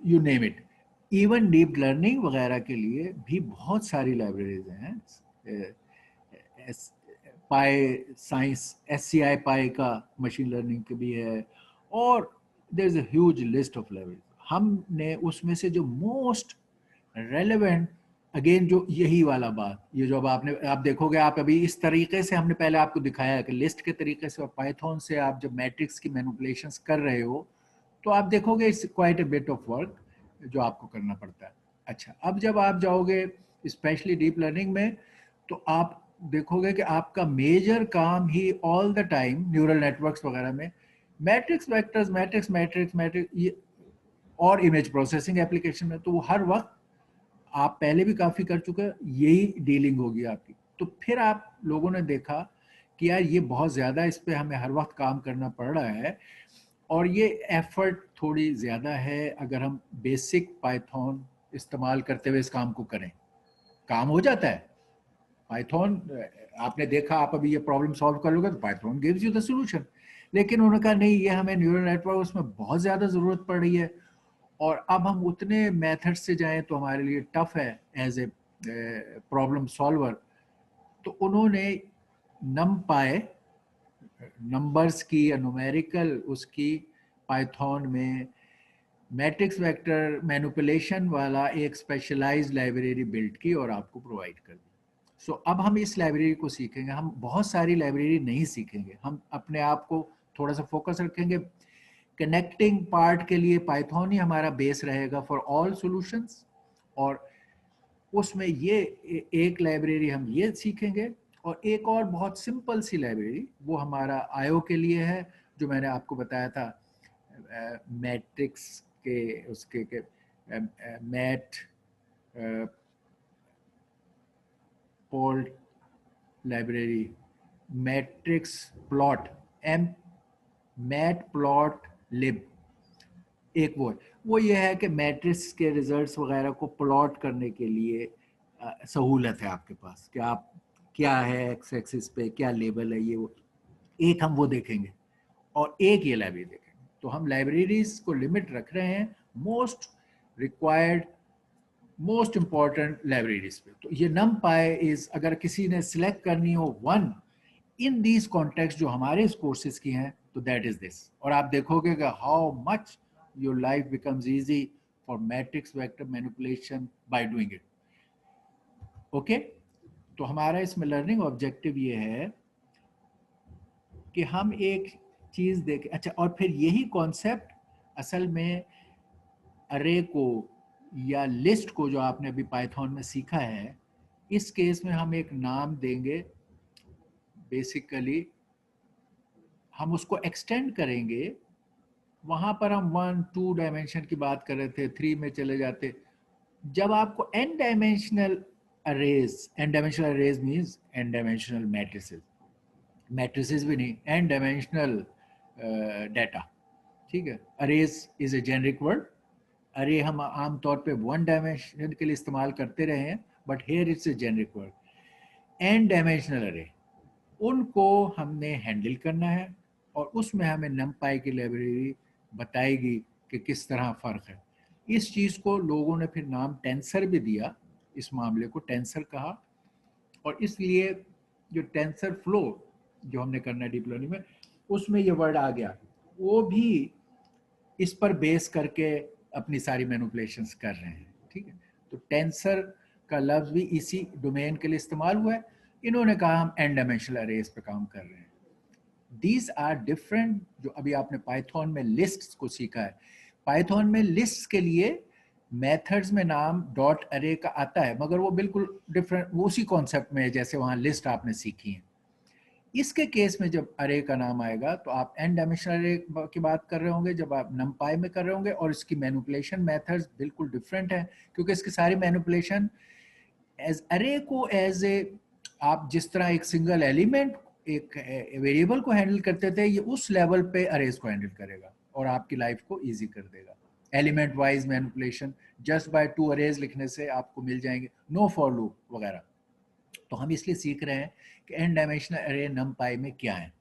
you name it. Even deep learning वगैरह के लिए भी बहुत सारी लाइब्रेरीज हैं। पाई साइंस, SCI पाई का मशीन लर्निंग के भी है, और there is a huge list of libraries. हमने उसमें से जो मोस्ट रेलेवेंट, अगेन जो यही वाला बात, ये जो अब आप देखोगे, आप अभी इस तरीके से हमने पहले आपको दिखाया है कि लिस्ट के तरीके से और पाइथन से आप जब मैट्रिक्स की मैनिपुलेशंस कर रहे हो, तो आप देखोगे it's quite a bit of work जो आपको करना पड़ता है। अच्छा, अब जब आप जाओगे स्पेशली डीप लर्निंग में, तो आप देखोगे कि आपका मेजर काम ही all the time neural networks वगैरह में मैट्रिक्स वेक्टर्स, मैट्रिक्स ये, और इमेज प्रोसेसिंग एप्लीकेशन में, तो वो हर वक्त आप पहले भी काफ़ी कर चुके हैं, यही डीलिंग होगी आपकी। तो फिर आप लोगों ने देखा कि यार ये बहुत ज़्यादा, इस पर हमें हर वक्त काम करना पड़ रहा है, और ये एफर्ट थोड़ी ज़्यादा है अगर हम बेसिक पाइथन इस्तेमाल करते हुए इस काम को करें। काम हो जाता है पाइथन, आपने देखा, आप अभी ये प्रॉब्लम सॉल्व करोगे तो Python gives you the solution. लेकिन उन्होंने कहा नहीं, ये हमें न्यूरल नेटवर्क उसमें बहुत ज़्यादा ज़रूरत पड़ रही है, और अब हम उतने मेथड से जाएं तो हमारे लिए टफ है एज ए प्रॉब्लम सॉल्वर। तो उन्होंने NumPy, नंबर्स की या न्यूमेरिकल उसकी पाइथन में मैट्रिक्स वेक्टर मैनिपुलेशन वाला एक स्पेशलाइज्ड लाइब्रेरी बिल्ड की और आपको प्रोवाइड कर दी। सो अब हम इस लाइब्रेरी को सीखेंगे। हम बहुत सारी लाइब्रेरी नहीं सीखेंगे, हम अपने आप को थोड़ा सा फोकस रखेंगे कनेक्टिंग पार्ट के लिए पाइथन ही हमारा बेस रहेगा फॉर ऑल सॉल्यूशंस, और उसमें ये एक लाइब्रेरी हम ये सीखेंगे, और एक और बहुत सिंपल सी लाइब्रेरी वो हमारा आईओ के लिए है, जो मैंने आपको बताया था मैट्रिक्स के उसके के mat plot library, matrix plot matplotlib, एक वो ये है कि मैट्रिक्स के रिजल्ट्स वगैरह को प्लॉट करने के लिए सहूलत है आपके पास कि आप क्या है एक्स एक्सिस पे क्या लेबल है, ये वो एक हम वो देखेंगे और एक ये लाइब्रेरी देखेंगे। तो हम लाइब्रेरीज को लिमिट रख रहे हैं most required most important libraries पे। तो ये NumPy इज, अगर किसी ने सिलेक्ट करनी हो वन इन दीज कॉन्टेक्स्ट जो हमारे इस कोर्सेज की हैं, तो दैट इज दिस। और आप देखोगे कि how much your life becomes easy for matrix vector manipulation by doing it. Okay, तो हमारा इसमें लर्निंग ऑब्जेक्टिव ये है कि हम एक चीज देखें। अच्छा, और फिर यही कॉन्सेप्ट असल में अरे को या लिस्ट को जो आपने अभी पाइथन में सीखा है, इस केस में हम एक नाम देंगे, बेसिकली हम उसको एक्सटेंड करेंगे। वहां पर हम 1 2 डायमेंशन की बात कर रहे थे, 3 में चले जाते। जब आपको n dimensional arrays means n dimensional matrices भी नहीं, n डायमेंशनल डाटा, ठीक है। Arrays is a generic word. अरे हम आमतौर पे 1 डायमेंशन के लिए इस्तेमाल करते रहे हैं, but here it's a generic word. n dimensional अरे, उनको हमने हैंडल करना है, और उसमें हमें NumPy की लाइब्रेरी बताएगी कि किस तरह फ़र्क है। इस चीज़ को लोगों ने फिर नाम टेंसर भी दिया, इस मामले को टेंसर कहा, और इसलिए जो टेंसर फ्लो जो हमने करना है डीप लर्निंग में, उसमें ये वर्ड आ गया, वो भी इस पर बेस करके अपनी सारी मैनिपुलेशंस कर रहे हैं, ठीक है। तो टेंसर का लफ्ज़ भी इसी डोमेन के लिए इस्तेमाल हुआ है। इन्होंने कहा हम n डायमेंशनल अरेज पे काम कर रहे हैं। These are different. जो अभी आपने पाइथन में लिस्ट्स को सीखा है, पाइथन में लिस्ट्स के लिए मेथड्स में नाम डॉट अरे का आता है, मगर वो बिल्कुल डिफरेंट, वो उसी कॉन्सेप्ट में है जैसे वहाँ लिस्ट आपने सीखी है। इसके केस में जब अरे का नाम आएगा तो आप n डायमेंशनल अरे की बात कर रहे होंगे, जब आप NumPy में कर रहे होंगे, और इसकी मैनिपुलेशन मेथड्स बिल्कुल डिफरेंट है, क्योंकि इसकी सारी मैनिपुलेशन एज अरे को एज ए, आप जिस तरह एक सिंगल एलिमेंट एक वेरिएबल को हैंडल करते थे, ये उस लेवल पे अरेज को हैंडल करेगा और आपकी लाइफ को इजी कर देगा। Element wise manipulation just by 2 arrays लिखने से आपको मिल जाएंगे, नो फॉर लूप वगैरह। तो हम इसलिए सीख रहे हैं कि n डायमेंशनल अरे NumPy में क्या है,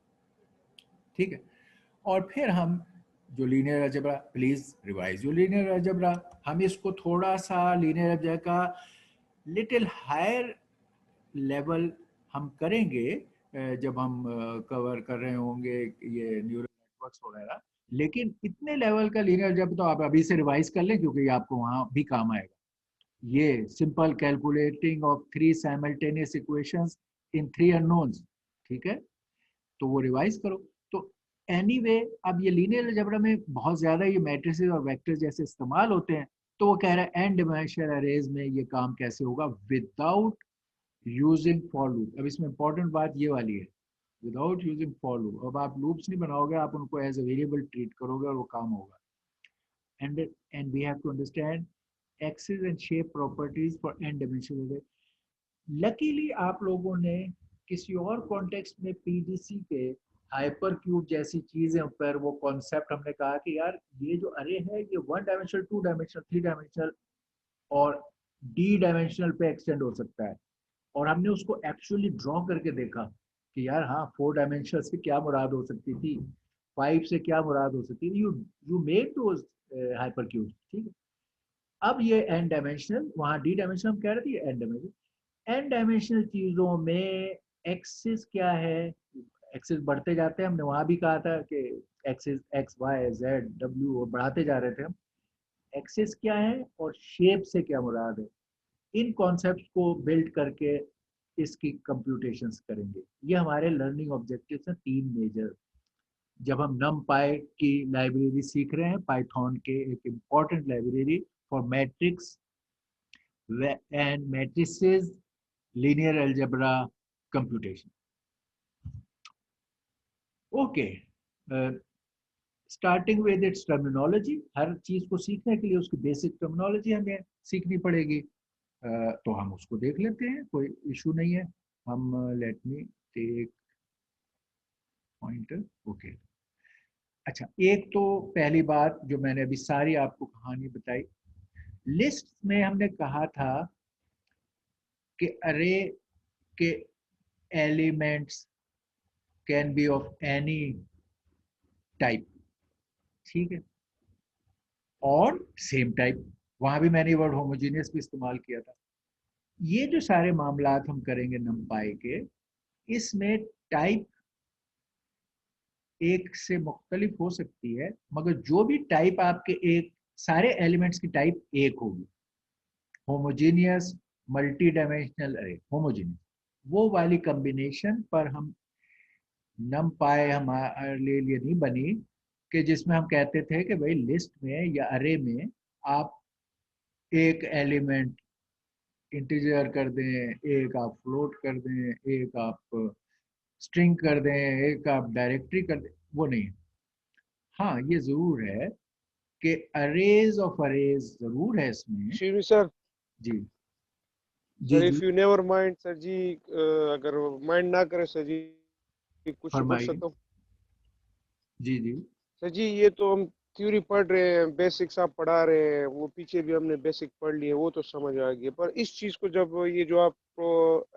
ठीक है। और फिर हम जो linear algebra, please revise your linear algebra, हम इसको थोड़ा सा लीनियर अलजेब्रा का लिटिल हायर लेवल हम करेंगे जब हम कवर कर रहे होंगे ये न्यूरल नेटवर्क्स वगैरह। लेकिन इतने लेवल का लीनियर अलजेब्रा तो आप अभी से रिवाइज कर लें, क्योंकि ये आपको वहाँ भी काम आएगा। ये simple calculating of 3 simultaneous equations in 3 unknowns, ठीक है, तो वो रिवाइज करो। तो एनीवे अब ये लीनियर अलजेब्रा में बहुत ज्यादा ये मैट्रिसेस और वेक्टर्स जैसे इस्तेमाल होते हैं, तो वो कह रहा है n डायमेंशनल अरेज में ये काम कैसे होगा विदाउट यूजिंग फॉर लूप। अब इसमें इंपॉर्टेंट बात ये वाली है, विदाउट यूजिंग फॉर लूप। अब आप लूप्स नहीं बनाओगे, आप उनको एज ए वेरिएबल ट्रीट करोगे और वो काम होगा। And we have to understand axis and shape properties for n dimensional array. Luckily आप लोगों ने किसी और कॉन्टेक्स्ट में पीडीसी के हाइपर क्यूब जैसी चीजें पर वो कॉन्सेप्ट हमने कहा कि यार ये जो अरे है ये 1 डायमेंशनल 2 डायमेंशनल 3 डायमेंशनल और डी डायमेंशनल पे एक्सटेंड हो सकता है, और हमने उसको एक्चुअली ड्रॉ करके देखा कि यार हाँ 4 डायमेंशनल से क्या मुराद हो सकती थी, 5 से क्या मुराद हो सकती थी। You made those hyper cube, ठीक है। अब ये n डायमेंशनल, वहाँ डी डायमेंशनल हम कह रहे थे, n डायमेंशनल। n डायमेंशनल चीजों में एक्सिस क्या है, एक्सिस बढ़ते जाते हैं, हमने वहां भी कहा था कि axis X Y Z W और बढ़ाते जा रहे थे हम। एक्सिस क्या है और शेप से क्या मुराद है, इन कॉन्सेप्ट को बिल्ड करके इसकी कंप्यूटेशंस करेंगे। ये हमारे लर्निंग ऑब्जेक्टिव्स हैं 3 मेजर। जब हम numpy की लाइब्रेरी सीख रहे हैं, पाइथन के एक important library for matrix and matrices, linear algebra computation. Okay, starting with its terminology. हर चीज को सीखने के लिए उसकी बेसिक टर्मिनोलॉजी हमें सीखनी पड़ेगी, तो हम उसको देख लेते हैं, कोई इशू नहीं है। हम let me take pointer. Okay, अच्छा, एक तो पहली बात जो मैंने अभी सारी आपको कहानी बताई, लिस्ट में हमने कहा था कि अरे के elements can be of any type, ठीक है, और सेम टाइप। वहां भी मैंने वर्ड होमोजीनियस भी इस्तेमाल किया था। ये जो सारे मामलात हम करेंगे numpy के, इसमें टाइप एक से मुख्तलिफ हो सकती है, मगर जो भी टाइप आपके एक, सारे एलिमेंट्स की टाइप एक होगी। होमोजीनियस मल्टी डायमेंशनल अरे, होमोजीनियस वो वाली कॉम्बिनेशन पर हम numpy हमारे लिए नहीं बनी कि जिसमें हम कहते थे कि भाई लिस्ट में या अरे में आप एक एलिमेंट इंटीजर कर दें, एक आप फ्लोट कर दें, एक आप स्ट्रिंग कर दें, एक आप डायरेक्टरी कर दें, वो नहीं। हाँ, ये जरूर है कि अरेज ऑफ अरेज जरूर है इसमें। शिवी सर, जी जी sir ji, if you never mind sir ji, अगर माइंड ना करे सर जी, कुछ पूछ फरमाइए। सकता हूँ? जी जी, सर जी, ये तो हम थ्योरी पढ़ रहे हैं, बेसिक्स आप पढ़ा रहे हैं, वो पीछे भी हमने बेसिक पढ़ लिए, वो तो समझ आ गया, पर इस चीज को जब ये जो आप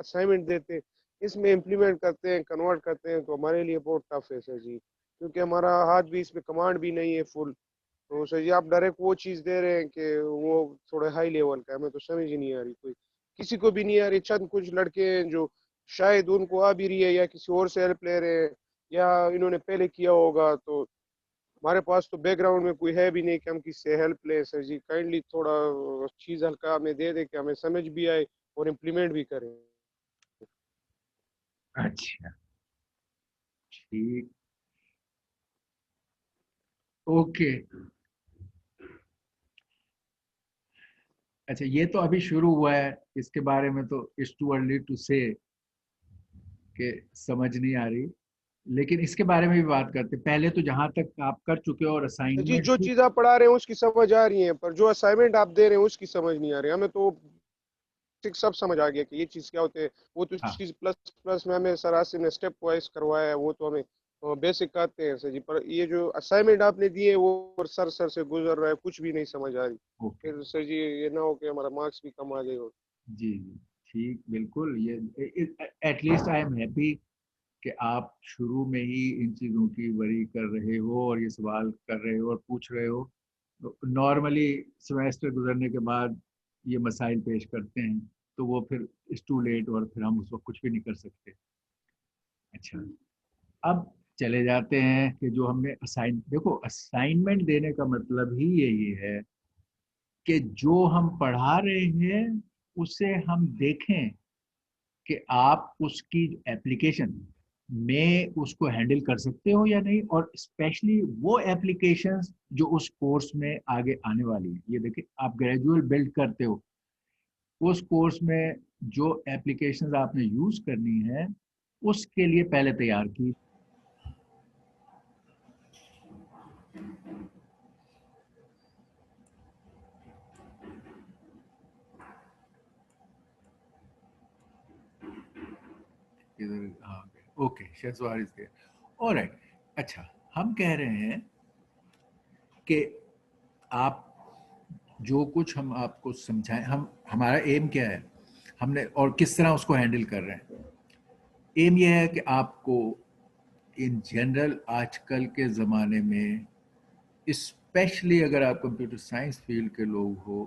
असाइनमेंट देते हैं, इसमें इम्प्लीमेंट करते हैं, कन्वर्ट करते हैं, तो हमारे लिए बहुत टफ है सर जी, क्योंकि हमारा हाथ भी इसमें कमांड भी नहीं है फुल। तो सर जी आप डायरेक्ट वो चीज दे रहे हैं कि वो थोड़े हाई लेवल का है, हमें तो समझ ही नहीं आ रही, कोई किसी को भी नहीं आ रही। चंद कुछ लड़के हैं जो शायद उनको आ भी रही है, या किसी और से हेल्प ले रहे हैं, या इन्होंने पहले किया होगा, तो हमारे पास तो बैकग्राउंड में कोई है भी नहीं कि हम किससे हेल्प लें। सर जी काइंडली थोड़ा चीज हल्का हमें दे दे कि हमें समझ भी आए और इम्प्लीमेंट भी करें। अच्छा, ठीक, ओके। अच्छा, ये तो अभी शुरू हुआ है, इसके बारे में तो इट्स टू अर्ली टू से कि समझ नहीं आ रही, लेकिन इसके बारे में भी बात करते हैं। पहले तो जहां तक आप कर चुके हो और सर जी असाइनमेंट जो भी, चीज आप पढ़ा रहे हैं उसकी समझ आ रही है, पर जो असाइनमेंट आप दे रहे हैं उसकी समझ नहीं आ रही। हमें तो सब समझ आ गया कि ये चीज क्या होते हैं, वो तो हाँ, चीज प्लस प्लस में हमें सरासी ने स्टेप वाइज करवाया है, वो तो हमें बेसिक आते हैं सर जी, पर ये जो असाइनमेंट आपने दिए वो सर सर से गुजर रहा है, कुछ भी नहीं समझ आ रही। ओके, फिर सर जी ये ना हो कि हमारा मार्क्स भी कम आ जाए। और जी जी, ठीक, बिल्कुल। ये एटलीस्ट आई एम हैप्पी कि आप शुरू में ही इन चीज़ों की वरी कर रहे हो और ये सवाल कर रहे हो और पूछ रहे हो। नॉर्मली सेमेस्टर गुजरने के बाद ये मसाइल पेश करते हैं, तो वो फिर इट्स टू लेट और फिर हम उस वक्त कुछ भी नहीं कर सकते। अच्छा, अब चले जाते हैं कि जो हमने देखो, असाइनमेंट देने का मतलब ही यही है कि जो हम पढ़ा रहे हैं उसे हम देखें कि आप उसकी एप्लीकेशन में उसको हैंडल कर सकते हो या नहीं, और स्पेशली वो एप्लीकेशंस जो उस कोर्स में आगे आने वाली है। ये देखिए, आप ग्रेजुअल बिल्ड करते हो, उस कोर्स में जो एप्लीकेशंस आपने यूज करनी है उसके लिए पहले तैयार की। Okay, Shejwar is there, alright. अच्छा, हम कह रहे हैं कि आप जो कुछ हम आपको समझाएं, हम हमारा एम क्या है, हमने और किस तरह उसको हैंडल कर रहे हैं। एम यह है कि आपको इन जनरल आजकल के ज़माने में, स्पेशली अगर आप कंप्यूटर साइंस फील्ड के लोग हो,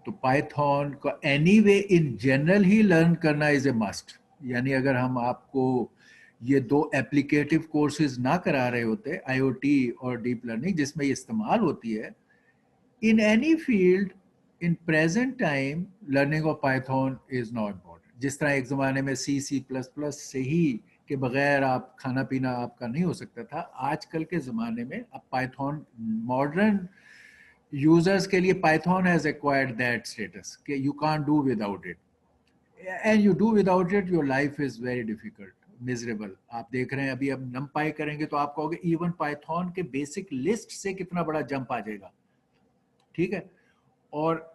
तो पाइथन का anyway in general he learn करना इज़ ए मस्ट। यानी अगर हम आपको ये दो एप्लीकेटिव कोर्सेज ना करा रहे होते, आईओटी और डीप लर्निंग जिसमें ये इस्तेमाल होती है, in any field in present time learning of python is not important। जिस तरह एक ज़माने में C++ से ही के बगैर आप खाना पीना आपका नहीं हो सकता था। आजकल के ज़माने में अब पाइथन, मॉडर्न यूजर्स के लिए Python has acquired that status कि you can't do without it, and you do without it your life is very difficult, miserable. आप देख रहे हैं अभी अब नमपाई करेंगे तो आप कहोगे इवन पाइथन के बेसिक लिस्ट से कितना बड़ा जंप आ जाएगा, ठीक है। और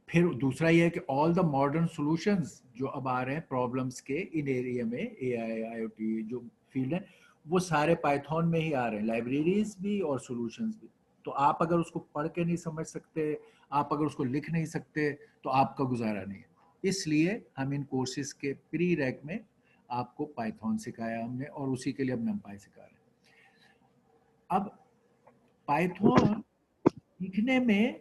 फिर दूसरा ये है कि ऑल द मॉडर्न सॉल्यूशंस जो अब आ रहे हैं प्रॉब्लम्स के इन एरिया में, एआई आईओटी जो फील्ड है, वो सारे पाइथन में ही आ रहे हैं, लाइब्रेरीज भी और सॉल्यूशंस भी। तो आप अगर उसको पढ़ के नहीं समझ सकते, आप अगर उसको लिख नहीं सकते, तो आपका गुजारा नहीं है। इसलिए हम इन कोर्सेज के प्री रैक में आपको पाइथन सिखाया हमने, और उसी के लिए अब नमपाई सिखा रहे हैं। अब पाइथन सीखने में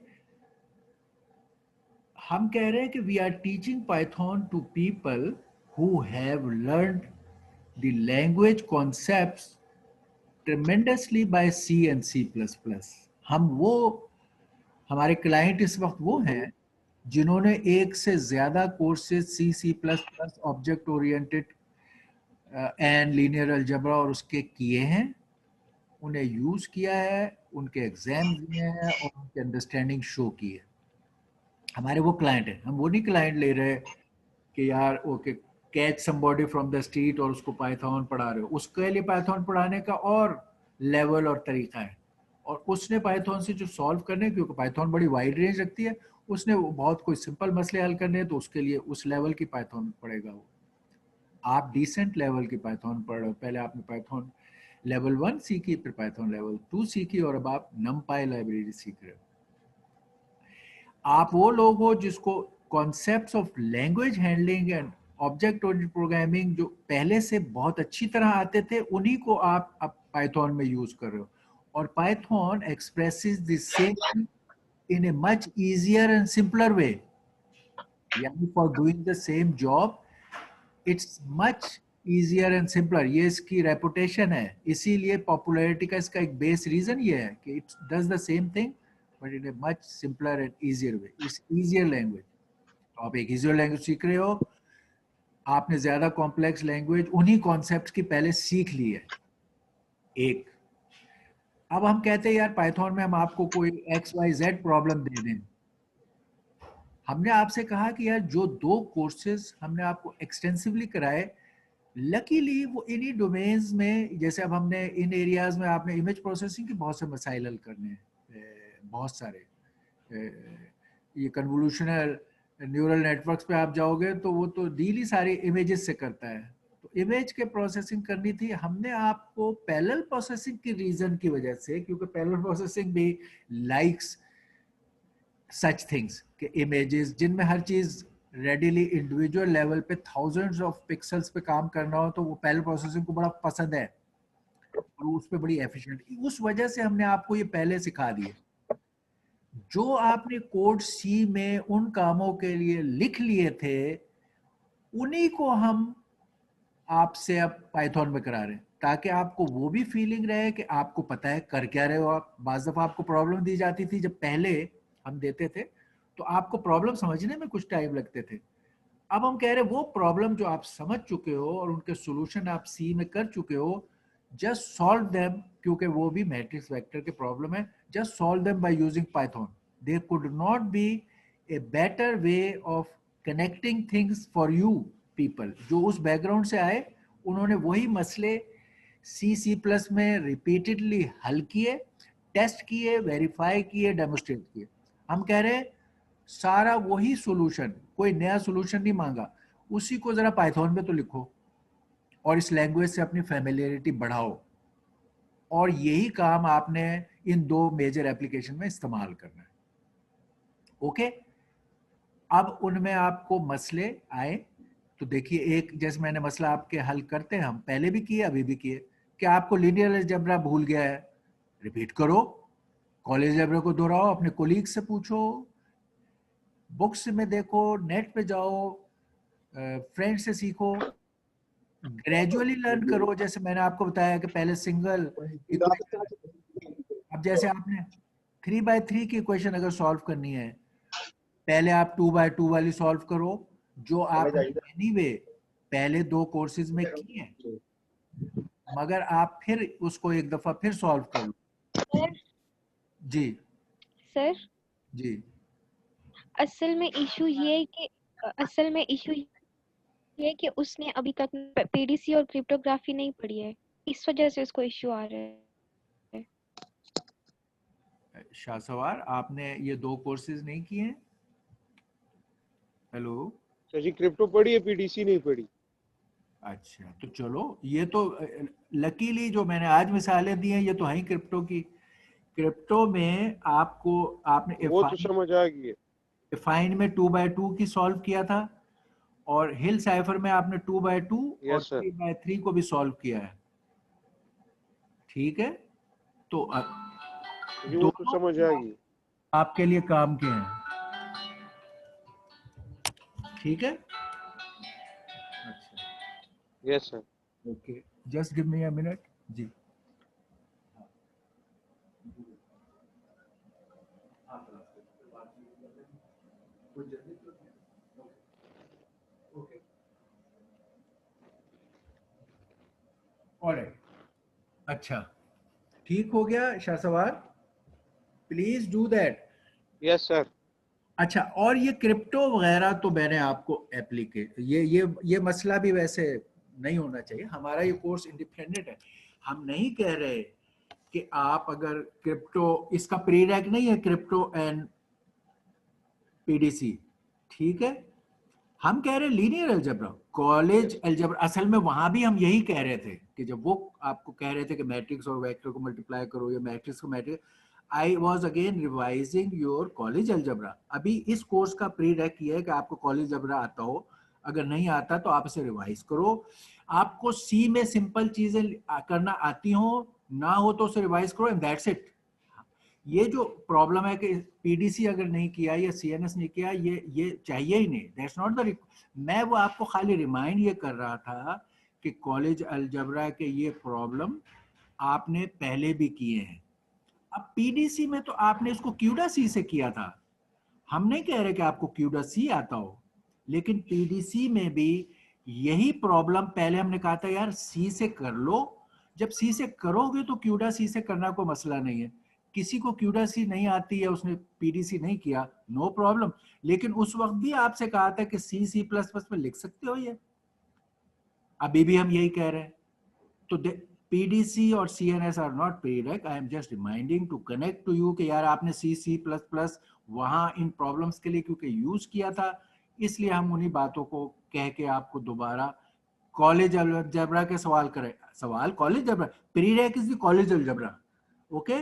हम कह रहे हैं कि we are teaching Python to people who have learned the language concepts tremendously by C and C++। हमारे क्लाइंट इस वक्त वो हैं जिन्होंने एक से ज्यादा courses C++, object oriented and linear algebra और उसके किए हैं, उन्हें यूज किया है, उनके एग्जाम दिए हैं और उनकी अंडरस्टैंडिंग शो की है। हमारे वो क्लाइंट हैं। हम वो नहीं क्लाइंट ले रहे कि यार okay catch somebody from the street और उसको पाइथन पढ़ा रहे हो। उसके लिए पाइथन पढ़ाने का और लेवल और तरीका है, और उसने पाइथन से जो सॉल्व करने, क्योंकि पाइथन बड़ी वाइड रेंज रखती है, उसने बहुत कोई सिंपल मसले हल करने हैं तो उसके लिए उस लेवल की पाइथन पढ़ेगा वो। आप डिसेंट लेवल की पाइथन पढ़ रहे हो, पहले आपने पाइथन लेवल 1 सीखी, फिर पाइथन लेवल 2 सीखी, और अब आप नमपाई लाइब्रेरी सीख रहे हो। आप वो लोग हो जिसको concepts of language handling and object oriented programming जो पहले से बहुत अच्छी तरह आते थे, उन्हीं को आप अब पाइथन में यूज कर रहे हो। और Python expresses the same in a much easier and simpler way, यानी for doing the same job it's much easier and simpler. ये इसकी रेपुटेशन है, इसीलिए पॉपुलैरिटी का इसका एक बेस रीजन ये है कि it does the same thing but in a much simpler and easier way, it's easier language. तो आप एक इजियर लैंग्वेज सीख रहे हो, आपने ज्यादा कॉम्प्लेक्स लैंग्वेज उन्हीं कॉन्सेप्ट्स की पहले सीख ली है एक। अब हम कहते हैं यार पाइथन में हम आपको कोई XYZ प्रॉब्लम दे दें। हमने आपसे कहा कि यार जो 2 कोर्सेज हमने आपको एक्सटेंसिवली कराए, लकीली वो इन्हीं डोमेन्स में, जैसे अब हमने इन एरियाज में आपने इमेज प्रोसेसिंग के बहुत से मसाइल हल करने हैं, बहुत सारे। ये कन्वोल्यूशनल न्यूरल नेटवर्क्स पे आप जाओगे तो वो तो डील ही सारी इमेजेस से करता है, तो इमेज के प्रोसेसिंग करनी थी। हमने आपको पैरेलल प्रोसेसिंग की रीजन की वजह से, क्योंकि पैरेलल प्रोसेसिंग भी लाइक्स सच थिंग्स के इमेजेस जिनमें हर चीज रेडिली इंडिविजुअल लेवल पे थाउजेंड्स ऑफ पिक्सल्स पे काम करना हो, तो वो पैरेलल प्रोसेसिंग को बड़ा पसंद है और उस पे बड़ी एफिशिएंट। उस वजह से हमने आपको ये पहले सिखा दिए। जो आपने कोड सी में उन कामों के लिए लिख लिए थे, उन्हीं को हम आपसे अब पाइथन में करा रहे हैं, ताकि आपको वो भी फीलिंग रहे कि आपको पता है कर क्या रहे हो आप। बाज़ दफ़ा आपको प्रॉब्लम दी जाती थी, जब पहले हम देते थे तो आपको प्रॉब्लम समझने में कुछ टाइम लगते थे। अब हम कह रहे हैं वो प्रॉब्लम जो आप समझ चुके हो और उनके सॉल्यूशन आप सी में कर चुके हो, जस्ट सॉल्व देम, क्योंकि वो भी मैट्रिक्स वेक्टर के प्रॉब्लम है, just solve them by using Python. There could not be a better way of connecting things for you people. जो उस बैकग्राउंड से आए, उन्होंने वही मसले C++ में रिपीटेडली हल किए, टेस्ट किए, वेरीफाई किए, डेमोस्ट्रेट किए। हम कह रहे हैं सारा वही सॉल्यूशन, कोई नया सॉल्यूशन नहीं मांगा, उसी को जरा पाइथन में तो लिखो और इस लैंग्वेज से अपनी फैमिलियरिटी बढ़ाओ, और यही काम आपने इन 2 मेजर एप्लीकेशन में इस्तेमाल करना है। ओके, अब उनमें आपको मसले आए तो देखिए, एक जैसे मैंने मसला आपके हल करते हैं, हम पहले भी किए अभी भी किए, कि आपको लीनियर अलजेब्रा भूल गया है, रिपीट करो, कॉलेज अलजेब्रा को दोहराओ, अपने कोलीग से पूछो, बुक्स में देखो, नेट पे जाओ, फ्रेंड से सीखो, ग्रेजुअली लर्न करो। जैसे मैंने आपको बताया कि पहले सिंगल, अब जैसे आपने 3x3 की इक्वेशन अगर सॉल्व करनी है, पहले आप 2x2 वाली सॉल्व करो, जो आपने एनीवे पहले 2 कोर्सेज में की है। मगर आप फिर उसको एक दफा फिर सॉल्व कर लो। सर जी सर जी असल में इशू ये है कि कि उसने अभी तक पीडीसी और क्रिप्टोग्राफी नहीं पढ़ी है, इस वजह से उसको इशू आ रहा है। शाहसवार, आपने ये 2 कोर्सेज नहीं किए हैं? हेलो, सर जी क्रिप्टो पढ़ी है, पीडीसी नहीं पढ़ी। अच्छा तो चलो, ये तो लकीली जो मैंने आज मिसालें दी हैं ये तो है ही क्रिप्टो की। क्रिप्टो में आपको, आपने वो तो समझ आ गई है। एफाइन में 2x2 की सॉल्व किया था, और हिल साइफर में आपने 2x2 और यस सर। 3x3 को भी सॉल्व किया है। ठीक है, तो जी वो तो दोनों समझ आ गई। आपके लिए काम के हैं। ठीक है, अच्छा, yes sir. Okay, just give me a minute. जी ऑलराइट, अच्छा, ठीक हो गया Shahsawar, please do that. Yes sir. अच्छा, और ये क्रिप्टो वगैरह तो मैंने आपको एप्लीकेट, ये मसला भी वैसे नहीं होना चाहिए, हमारा ये कोर्स इंडिपेंडेंट है। हम नहीं कह रहे कि आप अगर क्रिप्टो, इसका प्रीरेक नहीं है क्रिप्टो एंड पीडीसी, ठीक है, हम कह रहे हैं लीनियर अलजेब्रा, कॉलेज अलजेब्रा। असल में वहां भी हम यही कह रहे थे कि जब वो आपको कह रहे थे कि मैट्रिक्स और वेक्टर को मल्टीप्लाई करो या मैट्रिक्स को matrix, I was again revising your college algebra. अभी इस कोर्स का प्री रेक ये है कि आपको कॉलेज अलजेब्रा आता हो, अगर नहीं आता तो आप इसे रिवाइज करो। आपको सी में सिंपल चीजें करना आती हो, ना हो तो उसे रिवाइज करो, एंड दैट्स इट। ये जो प्रॉब्लम है कि पीडीसी अगर नहीं किया या सीएनएस नहीं किया, ये चाहिए ही नहीं, दैट्स नॉट द। मैं वो आपको खाली रिमाइंड ये कर रहा था कि कॉलेज अलजबरा के ये प्रॉब्लम आपने पहले भी किए हैं। अब पीडीसी में तो आपने इसको क्यूडा सी से किया था, हम नहीं कह रहे कि आपको क्यूडा सी आता हो, लेकिन पीडीसी में भी यही प्रॉब्लम, पहले हमने कहा था यार सी से कर लो, जब सी से करोगे तो क्यूडा सी से करना कोई मसला नहीं है। किसी को क्यूडा सी नहीं आती है, उसने पीडीसी नहीं किया, नो प्रॉब्लम, लेकिन उस वक्त भी आपसे कहा था कि सी सी प्लस प्लस में लिख सकते हो ये, अभी भी हम यही कह रहे हैं। तो पीडीसी और CNS are not prereq, I am just reminding to connect to you कि यार आपने सी सी प्लस प्लस वहां इन प्रॉब्लम्स के लिए क्योंकि यूज किया था, इसलिए हम उन्हीं बातों को कह के आपको दोबारा कॉलेज अलजेब्रा के सवाल करें। सवाल college algebra, prereq is the college algebra, okay,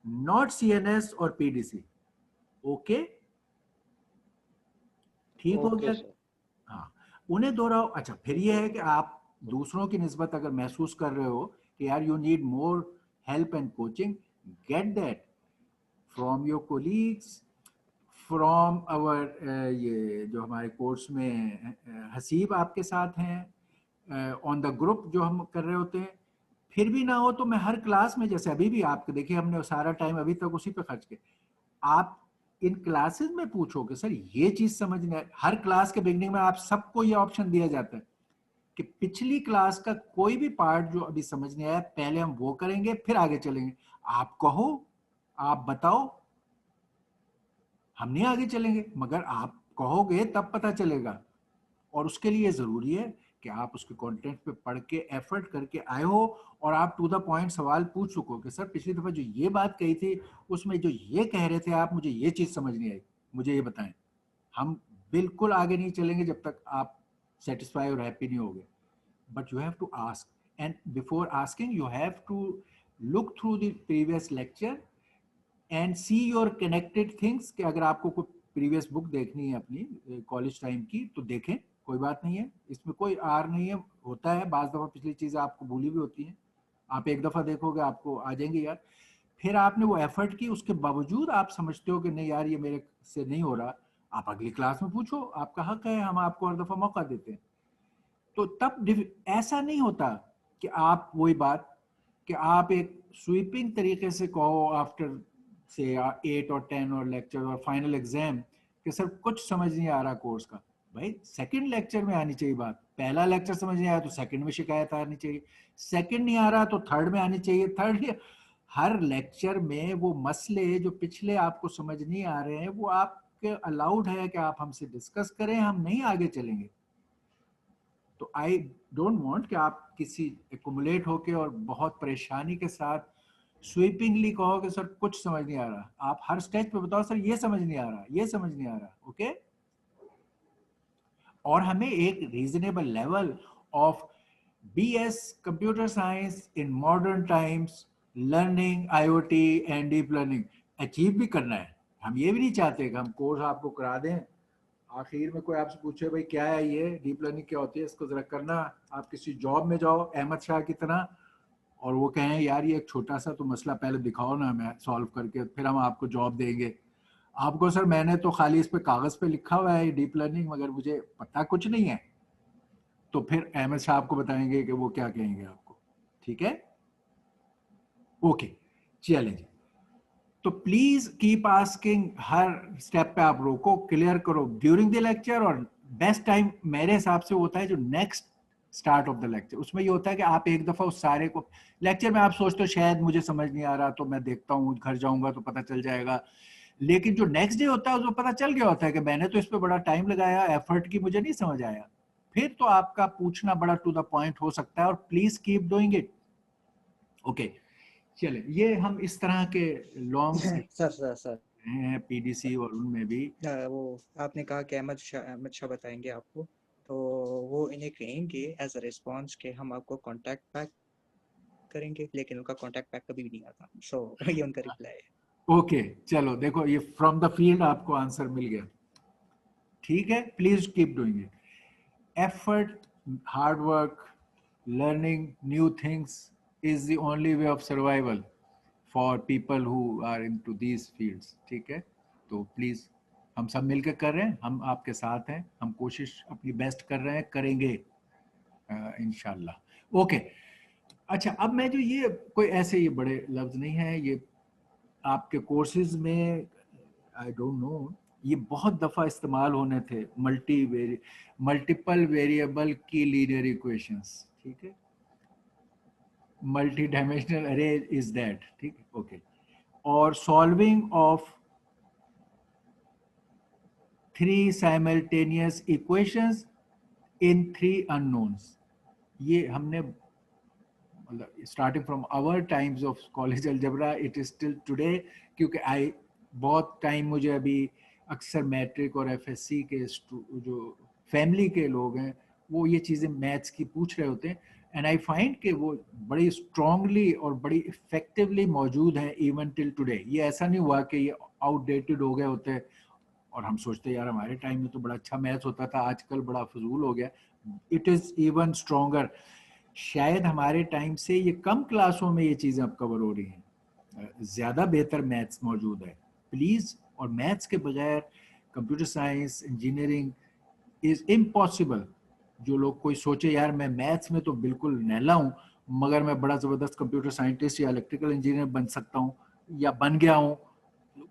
not CNS और पीडीसी, ओके, ठीक हो ओके गया। सर। हाँ, उन्हें दोहराओ। अच्छा, फिर ये है कि आप दूसरों की निस्बत अगर महसूस कर रहे हो कि यार you need more help and coaching, get that from your colleagues, from our ये जो हमारे कोर्स में हसीब आपके साथ हैं ऑन द ग्रुप जो हम कर रहे होते हैं। फिर भी ना हो तो मैं हर क्लास में, जैसे अभी भी आपके देखिए हमने सारा टाइम अभी तक उसी पे खर्च किया, आप इन क्लासेस में पूछोगे सर ये चीज समझना है, हर क्लास के बिगनिंग में आप सबको ये ऑप्शन दिया जाता है कि पिछली क्लास का कोई भी पार्ट जो अभी समझ नहीं आया पहले हम वो करेंगे फिर आगे चलेंगे, आप कहो, आप बताओ, हम नहीं आगे चलेंगे, मगर आप कहोगे तब पता चलेगा। और उसके लिए जरूरी है कि आप उसके कंटेंट पे पढ़ के एफर्ट करके आए हो और आप टू द पॉइंट सवाल पूछ चुको कि सर पिछली दफा जो ये बात कही थी उसमें जो ये कह रहे थे आप, मुझे ये चीज समझ नहीं आई, मुझे ये बताएं। हम बिल्कुल आगे नहीं चलेंगे जब तक आप सेटिस्फाई और हैप्पी नहीं होगे। But you have to ask, and before asking you have to look through the previous lecture and see your connected things, कि अगर आपको कोई प्रीवियस बुक देखनी है अपनी कॉलेज टाइम की तो देखें, कोई बात नहीं है, इसमें कोई आर नहीं है, होता है बाज दफा पिछली चीजें आपको भूली भी होती हैं, आप एक दफा देखोगे आपको आ जाएंगे यार। फिर आपने वो एफर्ट की, उसके बावजूद आप समझते हो कि नहीं यार ये मेरे से नहीं हो रहा, आप अगली क्लास में पूछो, आपका हक है, हम आपको हर दफा मौका देते हैं। तो तब ऐसा नहीं होता कि आप वही बात कि आप एक स्वीपिंग तरीके से कहो आफ्टर से 8 और 10 और लेक्चर और फाइनल एग्जाम कि सर कुछ समझ नहीं आ रहा कोर्स का, भाई सेकंड लेक्चर में आनी चाहिए बात। पहला लेक्चर समझ नहीं आया तो सेकंड में शिकायत आनी चाहिए, सेकंड नहीं आ रहा तो थर्ड में आनी चाहिए, थर्ड। हर लेक्चर में वो मसले जो पिछले आपको समझ नहीं आ रहे हैं वो आपके अलाउड है कि आप हमसे डिस्कस करें, हम नहीं आगे चलेंगे। तो आई डोंट वांट कि आप किसी एक्युमुलेट होके और बहुत परेशानी के साथ स्वीपिंगली कहो कि सर कुछ समझ नहीं आ रहा। आप हर स्टेज पे बताओ सर ये समझ नहीं आ रहा, ये समझ नहीं आ रहा, ओके। और हमें एक reasonable level of BS computer science in modern times, learning IoT and deep learning achieve भी करना है। हम ये भी नहीं चाहते कि हम कोर्स आपको करा दें, आखिर में कोई आपसे पूछे भाई क्या है ये डीप लर्निंग क्या होती है, इसको जरा करना, आप किसी जॉब में जाओ अहमद शाह की तरह और वो कहें यार ये एक छोटा सा तो मसला पहले दिखाओ ना हमें सॉल्व करके, फिर हम आपको जॉब देंगे। आपको सर मैंने तो खाली इस पे कागज पे लिखा हुआ है डीप लर्निंग, मगर मुझे पता कुछ नहीं है, तो फिर अहमद शाह आपको बताएंगे कि वो क्या कहेंगे आपको, ठीक है। ओके चलेंगे। तो please keep asking, her step पे आप रोको, क्लियर करो ड्यूरिंग द लेक्चर। और बेस्ट टाइम मेरे हिसाब से होता है जो next start of the lecture, उसमें ये होता है कि आप एक दफा उस सारे को, लेक्चर में आप सोचते हो शायद मुझे समझ नहीं आ रहा तो मैं देखता हूँ, घर जाऊंगा तो पता चल जाएगा, लेकिन जो नेक्स्ट डे होता है उसको पता चल गया होता है कि मैंने तो इस पे बड़ा टाइम लगाया, एफर्ट की, मुझे नहीं समझ आया। फिर तो आपका पूछना बड़ा टू द पॉइंट हो सकता है और please keep doing it, okay. चले, ये हम इस तरह के लॉन्ग सर हैं PDC और उनमें भी वो आपने कहा कि अहमद शाह बताएंगे आपको, तो वो इन्हें कहेंगे एज अ रिस्पॉन्स के हम आपको कांटेक्ट बैक करेंगे, लेकिन उनका कांटेक्ट बैक कभी भी नहीं आता। सो ये उनका रिप्लाई है। ओके चलो देखो ये फ्रॉम द फील्ड आपको आंसर मिल गया, ठीक है। Please keep doing it, effort, hard work, learning new things is the only way of survival for people who are into these fields, ठीक है। तो प्लीज हम सब मिलकर कर रहे हैं, हम आपके साथ हैं, हम कोशिश अपनी बेस्ट कर रहे हैं, करेंगे इंशाल्लाह, ओके। अच्छा अब मैं जो ये कोई ऐसे ये बड़े लफ्ज नहीं है, ये आपके कोर्सेज में आई डोंट नो ये बहुत दफा इस्तेमाल होने थे, मल्टीपल वेरिएबल की लीनियर इक्वेशंस, ठीक है। Multi dimensional array is that, ठीक है, ओके। और solving of 3 simultaneous equations in 3 unknowns, ये हमने मतलब starting from our times of college algebra it is still today, क्योंकि आई बहुत टाइम मुझे अभी अक्सर मैट्रिक और FSC के जो फैमिली के लोग हैं वो ये चीज़ें मैथ्स की पूछ रहे होते हैं, एंड आई फाइंड कि वो बड़ी स्ट्रांगली और बड़ी इफेक्टिवली मौजूद हैं इवन टिल टुडे। ये ऐसा नहीं हुआ कि ये आउटडेटेड हो गए होते और हम सोचते यार हमारे टाइम में तो बड़ा अच्छा मैथ्स होता था, आजकल बड़ा फजूल हो गया। इट इज़ इवन स्ट्रॉन्गर, शायद हमारे टाइम से ये कम क्लासों में ये चीज़ें अब कवर हो रही हैं, ज़्यादा बेहतर मैथ्स मौजूद है प्लीज़। और मैथ्स के बगैर computer science engineering is impossible. जो लोग कोई सोचे यार मैं मैथ्स में तो बिल्कुल नैला हूँ मगर मैं बड़ा ज़बरदस्त कंप्यूटर साइंटिस्ट या इलेक्ट्रिकल इंजीनियर बन सकता हूँ या बन गया हूँ,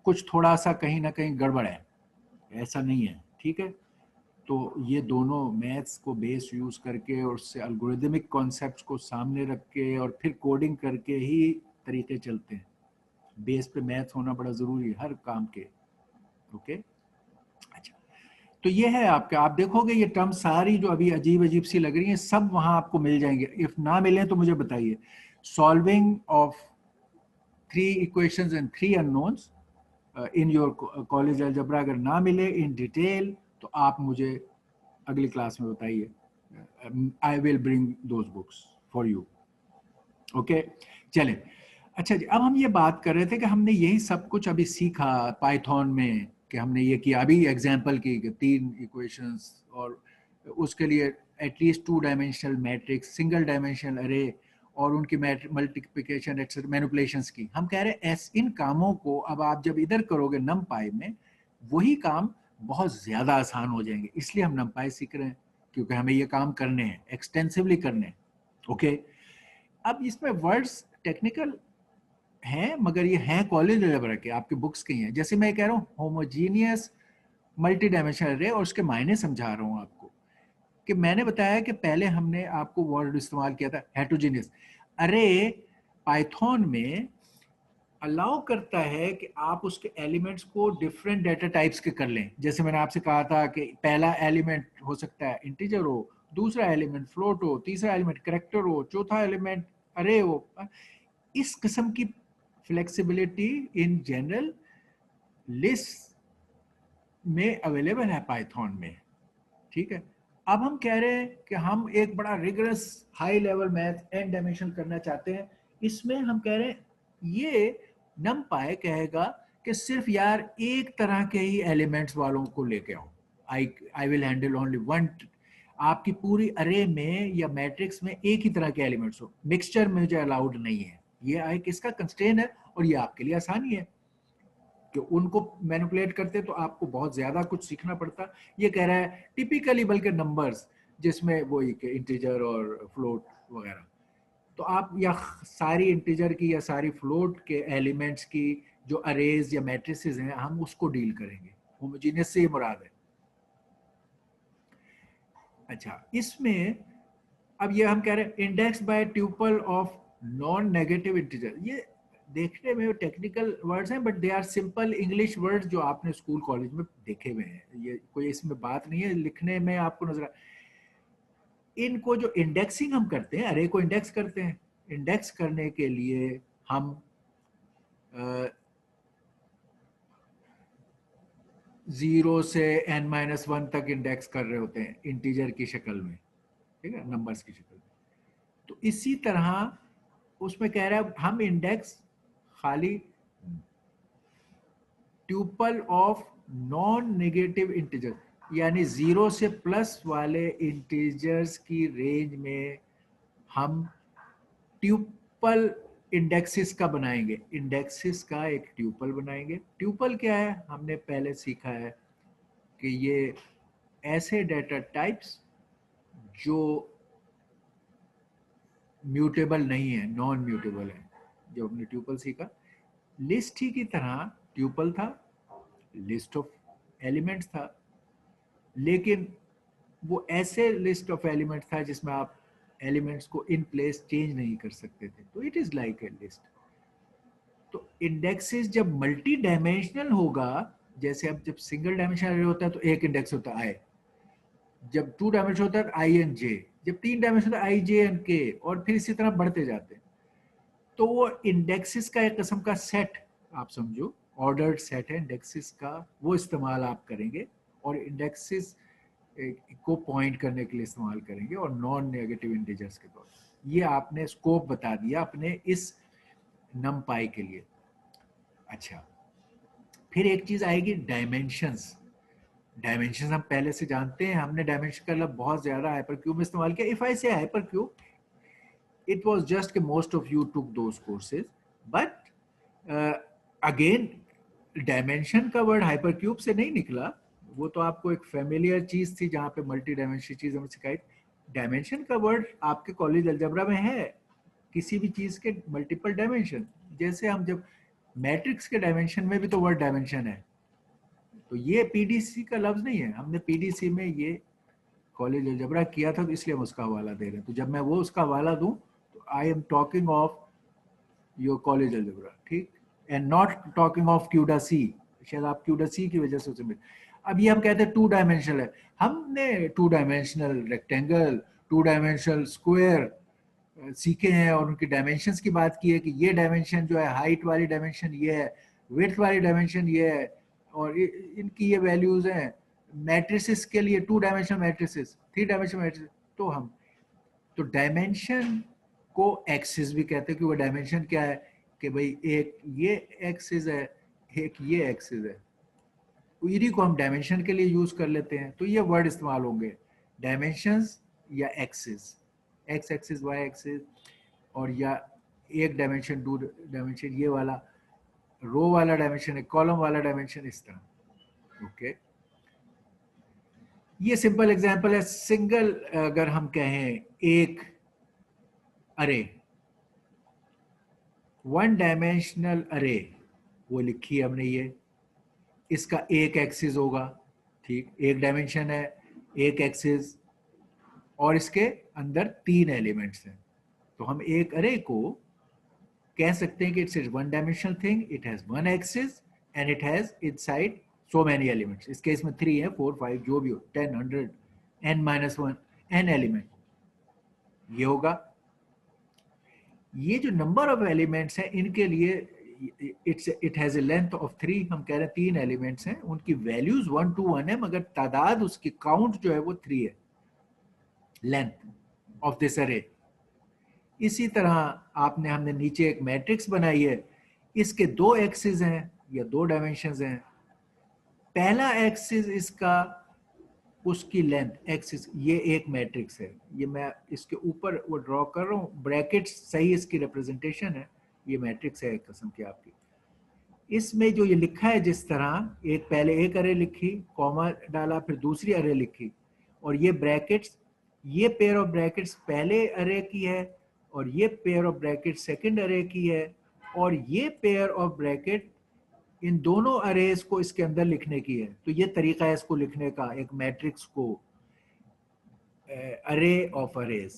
कुछ थोड़ा सा कहीं ना कहीं गड़बड़ है, ऐसा नहीं है, ठीक है। तो ये दोनों मैथ्स को बेस यूज़ करके और उससे अल्गोरिदमिक कॉन्सेप्ट्स को सामने रख के और फिर कोडिंग करके ही तरीके चलते हैं। बेस पे मैथ्स होना बड़ा ज़रूरी है हर काम के, ओके। अच्छा तो ये है आपका, आप देखोगे ये टर्म सारी जो अभी अजीब अजीब सी लग रही हैं सब वहाँ आपको मिल जाएंगे, इफ़ ना मिले तो मुझे बताइए। Solving of 3 equations and 3 unknowns in your college algebra अगर ना मिले इन डिटेल तो आप मुझे अगली क्लास में बताइए, I will bring those books for you, okay. चलें अच्छा जी, अब हम ये बात कर रहे थे कि हमने यही सब कुछ अभी सीखा पाइथन में कि हमने ये किया, अभी एग्जांपल की कि 3 इक्वेशंस और उसके लिए at least 2 dimensional matrix, single dimensional अरे और उनकी मल्टीप्लिकेशन एक्सेट्रा मैनिपुलेशंस की। हम कह रहे हैं इन कामों को अब आप जब इधर करोगे NumPy में वही काम बहुत ज़्यादा आसान हो जाएंगे, इसलिए हम NumPy सीख रहे हैं क्योंकि हमें ये काम करने हैं, एक्सटेंसिवली करने हैं, ओके। अब इसमें वर्ड्स टेक्निकल हैं मगर ये हैं कॉलेज अलजेब्रा के, आपके बुक्स के हैं। जैसे मैं कह रहा हूँ होमोजीनियस मल्टी डायमेंशनल अरे, और उसके मायने समझा रहा हूँ आपको। कि मैंने बताया कि पहले हमने आपको वर्ड इस्तेमाल किया था हेटेरोजेनियस। अरे पाइथन में अलाउ करता है कि आप उसके एलिमेंट्स को डिफरेंट डाटा टाइप्स के कर लें। जैसे मैंने आपसे कहा था कि पहला एलिमेंट हो सकता है इंटीजर हो, दूसरा एलिमेंट फ्लोट हो, तीसरा एलिमेंट कैरेक्टर हो, चौथा एलिमेंट अरे हो। इस किस्म की फ्लेक्सिबिलिटी इन जनरल लिस्ट में अवेलेबल है पाइथन में, ठीक है। अब हम कह रहे हैं कि हम एक बड़ा rigorous high level math N dimensional करना चाहते हैं। इसमें हम कह रहे हैं ये NumPy कहेगा कि सिर्फ यार एक तरह के ही एलिमेंट्स वालों को लेके आओ। I will handle only one. आपकी पूरी अरे में या मैट्रिक्स में एक ही तरह के एलिमेंट्स हो, मिक्सचर में मुझे अलाउड नहीं है। ये एक इसका कंस्ट्रेन है और ये आपके लिए आसानी है कि उनको मैनिपुलेट करते तो आपको बहुत ज्यादा कुछ सीखना पड़ता। ये कह रहा है टिपिकली बल्कि नंबर्स जिसमें वो इंटीजर और फ्लोट वगैरह, तो आप या सारी इंटीजर की या सारी फ्लोट के एलिमेंट्स की जो अरेज या मैट्रिसेस हैं हम उसको डील करेंगे। होमोजेनियस से ये मुराद है। अच्छा, इसमें अब ये हम कह रहे हैं index by tuple of non negative integer. ये देखने में टेक्निकल वर्ड्स हैं but they are simple English words जो आपने स्कूल कॉलेज में देखे हुए हैं। ये कोई इसमें बात नहीं है, लिखने में आपको नजर। इनको जो इंडेक्सिंग हम करते हैं, अरे को इंडेक्स करते हैं, इंडेक्स करने के लिए हम 0 से n-1 तक इंडेक्स कर रहे होते हैं इंटीजर की शक्ल में, ठीक है, नंबर्स की शक्ल में। तो इसी तरह उसमें कह रहा है हम इंडेक्स खाली tuple of non negative integer यानी 0 से प्लस वाले इंटीजर्स की रेंज में हम ट्यूपल इंडेक्सिस का बनाएंगे। इंडेक्सिस का एक ट्यूपल बनाएंगे। ट्यूपल क्या है, हमने पहले सीखा है कि ये ऐसे डेटा टाइप्स जो म्यूटेबल नहीं है, नॉन म्यूटेबल है, जो हमने ट्यूपल सीखा। लिस्ट ही की तरह ट्यूपल था, लिस्ट ऑफ एलिमेंट्स था, लेकिन वो ऐसे लिस्ट ऑफ एलिमेंट्स था जिसमें आप एलिमेंट्स को इन प्लेस चेंज नहीं कर सकते थे, तो it is like a list. तो इंडेक्सेस जब मल्टी डायमेंशनल होगा, जैसे अब जब सिंगल डायमेंशनल होता है तो एक इंडेक्स होता है आई, जब 2 डायमेंशन होता है आई एन जे, जब 3 डायमेंशन होता है आई जे एन के, और फिर इसी तरह बढ़ते जाते हैं। तो वो इंडेक्सेस का एक किस्म का सेट आप समझो, ऑर्डर्ड सेट है इंडेक्सेस का, वो इस्तेमाल आप करेंगे और इंडेक्सेस को पॉइंट करने के लिए इस्तेमाल करेंगे और नॉन नेगेटिव इंटीजर्स के तौर पर। ये आपने स्कोप बता दिया अपने इस NumPy के लिए। अच्छा, फिर एक चीज आएगी डायमेंशंस। डायमेंशंस हम पहले से जानते हैं, हमने डायमेंशन का मतलब बहुत ज्यादा हाइपरक्यूब में इस्तेमाल किया। इफ आई से hypercube, it was just that most of you took those courses, but again dimension का वर्ड हाइपरक्यूब से नहीं निकला, वो तो आपको एक फेमिलियर चीज थी जहाँ पे मल्टी डायमेंशन चीज हमें सिखाई। डायमेंशन का वर्ड आपके कॉलेज अलजेब्रा में है, किसी भी चीज के मल्टीपल डायमेंशन। जैसे हम जब मैट्रिक्स के डायमेंशन में भी तो वर्ड डायमेंशन है, तो ये पीडीसी का लफ्ज नहीं है, हमने पीडीसी में ये कॉलेज अलजेब्रा किया था तो इसलिए हम उसका हवाला दे रहे हैं। तो जब मैं वो उसका हवाला दूं तो I am talking of your college algebra, ठीक, and not talking of CUDA C. शायद आप क्यूडा सी की वजह से उसे मिले। अब ये हम कहते हैं 2 डायमेंशनल है, हमने 2 डायमेंशनल रेक्टेंगल, 2 डायमेंशनल स्क्वायर सीखे हैं और उनकी डायमेंशंस की बात की है कि ये डायमेंशन जो है हाइट वाली डायमेंशन ये है, विड्थ वाली डायमेंशन ये है, और इनकी ये वैल्यूज हैं। मैट्रिसेस के लिए 2 डायमेंशनल मैट्रिसेस, 3 डायमेंशनल मैट्रिसेस। तो हम तो डायमेंशन को एक्सिस भी कहते हैं कि वो डायमेंशन क्या है कि भाई एक ये एक्सिस है, एक ये एक्सिस है, तो इन्हीं को हम डायमेंशन के लिए यूज कर लेते हैं। तो ये वर्ड इस्तेमाल होंगे, डायमेंशंस या axis, X axis, Y axis, और या एक डायमेंशन 2 डायमेंशन, ये वाला रो वाला डायमेंशन है, कॉलम वाला डायमेंशन, इस तरह। ओके, ये सिंपल एग्जांपल है। सिंगल अगर हम कहें एक अरे, 1 डायमेंशनल अरे, वो लिखी हमने ये, इसका एक एक्सिस होगा, ठीक, एक डायमेंशन है, एक एक्सिस, और इसके अंदर 3 एलिमेंट्स हैं। तो हम एक अरे को कह सकते हैं कि it's one dimensional thing, it has one axis and it has inside so many elements. इस केस में 3 है, 4, 5 जो भी हो, 10, 100, n-1 n एलिमेंट ये होगा। ये जो नंबर ऑफ एलिमेंट्स हैं इनके लिए it has a length of 3, हम कह रहे हैं 3 एलिमेंट्स हैं, उनकी वैल्यूज 1 to 1 है, मगर तादाद उसकी काउंट जो है वो 3 है, लेंथ ऑफ दिस अरे। इसी तरह हमने नीचे एक मैट्रिक्स बनाई है, इसके 2 एक्सिस हैं या 2 डायमेंशंस हैं। पहला एक्सिस इसका, उसकी लेंथ एक्सिस, ये एक मैट्रिक्स है, ये मैं इसके ऊपर वो ड्रॉ कर रहा हूँ, ब्रैकेट सही इसकी रिप्रेजेंटेशन है, ये मैट्रिक्स है एक किस्म की आपकी। इसमें जो ये लिखा है जिस तरह, एक पहले एक अरे लिखी, कॉमा डाला, फिर दूसरी अरे लिखी, और ये ब्रैकेट्स, ये पेयर ऑफ ब्रैकेट्स पहले अरे की है, और ये पेयर ऑफ ब्रैकेट सेकंड अरे की है, और ये पेयर ऑफ ब्रैकेट इन दोनों अरेज को इसके अंदर लिखने की है। तो ये तरीका है इसको लिखने का, एक मैट्रिक्स को, अरे ऑफ अरेज,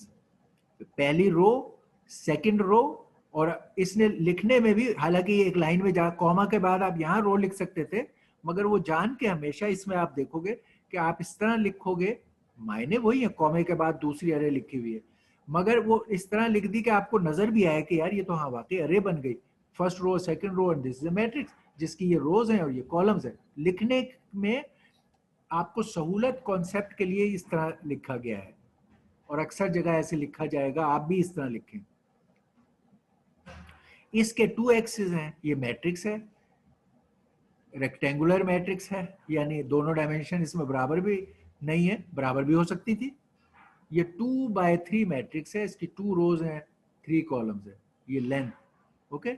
पहली रो, सेकंड रो, और इसने लिखने में भी, हालांकि एक लाइन में जा कॉमा के बाद आप यहाँ रो लिख सकते थे, मगर वो जान के हमेशा इसमें आप देखोगे कि आप इस तरह लिखोगे, मायने वही है, कॉमे के बाद दूसरी अरे लिखी हुई है, मगर वो इस तरह लिख दी कि आपको नजर भी आया कि यार ये तो हाँ वाकई अरे बन गई, first row, second row, and this is a matrix, जिसकी ये रोज हैं और ये कॉलम्स हैं। लिखने में आपको सहूलत कॉन्सेप्ट के लिए इस तरह लिखा गया है, और अक्सर जगह ऐसे लिखा जाएगा, आप भी इस तरह लिखें। इसके 2 एक्सिस हैं, ये मैट्रिक्स है, रेक्टेंगुलर मैट्रिक्स है, यानी दोनों डायमेंशन इसमें बराबर भी नहीं है, बराबर भी हो सकती थी। ये 2/3 मैट्रिक्स है, इसकी 2 रोज हैं, 3 कॉलम्स है, ये लेंथ, ओके।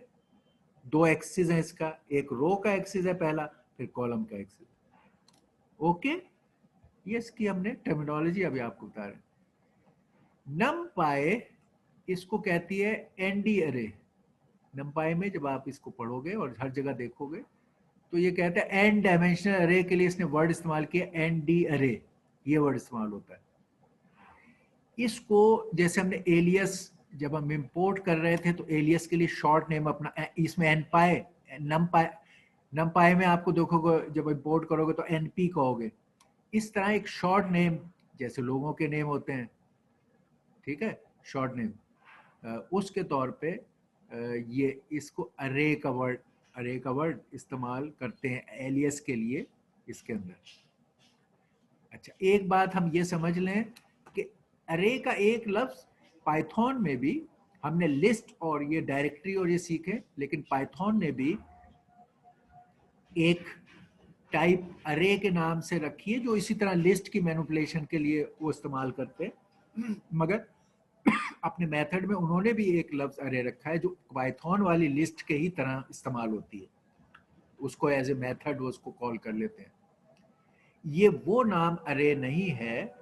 2 एक्सिस है इसका, एक रो का एक्सिस है पहला, फिर कॉलम का एक्सिस, ओके। ये इसकी हमने टर्मिनोलॉजी अभी आपको बता रहे। नमपाई इसको कहती है एनडी अरे। नमपाई में जब आप इसको पढ़ोगे और हर जगह देखोगे तो ये कहता है एन डायमेंशनल अरे के लिए इसने वर्ड इस्तेमाल किया, एन डी अरे, ये वर्ड इस्तेमाल होता है। इसको जैसे हमने एलियस, जब हम इंपोर्ट कर रहे थे तो एलियस के लिए शॉर्ट नेम अपना, इसमें एनपाई, नमपाई में आपको देखोगे जब इंपोर्ट करोगे तो एनपी कहोगे। इस तरह एक शॉर्ट नेम, जैसे लोगों के नेम होते हैं, ठीक है, शॉर्ट नेम, उसके तौर पे ये इसको अरे का वर्ड इस्तेमाल करते हैं एलियस के लिए इसके अंदर। अच्छा, एक बात हम ये समझ लें कि अरे का एक लफ्ज पाइथन में भी, हमने लिस्ट और ये डायरेक्टरी और ये सीखे, लेकिन पाइथन ने भी एक टाइप अरे के नाम से रखी है जो इसी तरह लिस्ट की मैनिपुलेशन के लिए वो इस्तेमाल करते हैं, मगर अपने मेथड में उन्होंने भी एक लफ्ज अरे रखा है जो पाइथन वाली लिस्ट के ही तरह इस्तेमाल होती है, उसको एज ए मेथड उसको कॉल कर लेते हैं। ये वो नाम अरे नहीं है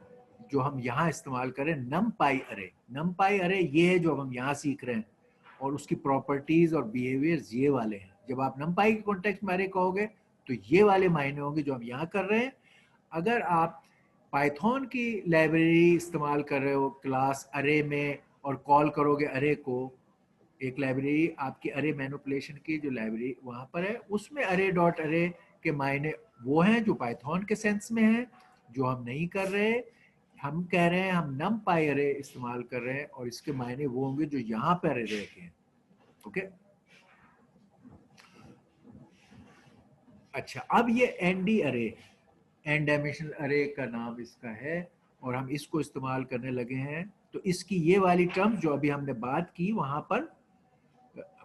जो हम यहाँ इस्तेमाल करें, नमपाई अरे। नमपाई अरे ये है जो हम यहाँ सीख रहे हैं, और उसकी प्रॉपर्टीज और बिहेवियर्स ये वाले हैं। जब आप नमपाई के कॉन्टेक्स्ट में अरे कहोगे तो ये वाले मायने होंगे जो हम यहाँ कर रहे हैं। अगर आप पाइथन की लाइब्रेरी इस्तेमाल कर रहे हो क्लास अरे में और कॉल करोगे अरे को, एक लाइब्रेरी आपकी अरे मैनिपुलेशन की जो लाइब्रेरी वहाँ पर है, उसमें अरे डॉट अरे के मायने वो हैं जो पाइथन के सेंस में हैं, जो हम नहीं कर रहे। हम कह रहे हैं हम नमपाई अरे इस्तेमाल कर रहे हैं, और इसके मायने वो होंगे जो यहाँ पर अरे रखे हैं, ओके। अच्छा, अब ये एनडी अरे, एन डायमेंशनल अरे का नाम इसका है, और हम इसको इस्तेमाल करने लगे हैं। तो इसकी ये वाली टर्म्स जो अभी हमने बात की वहां पर,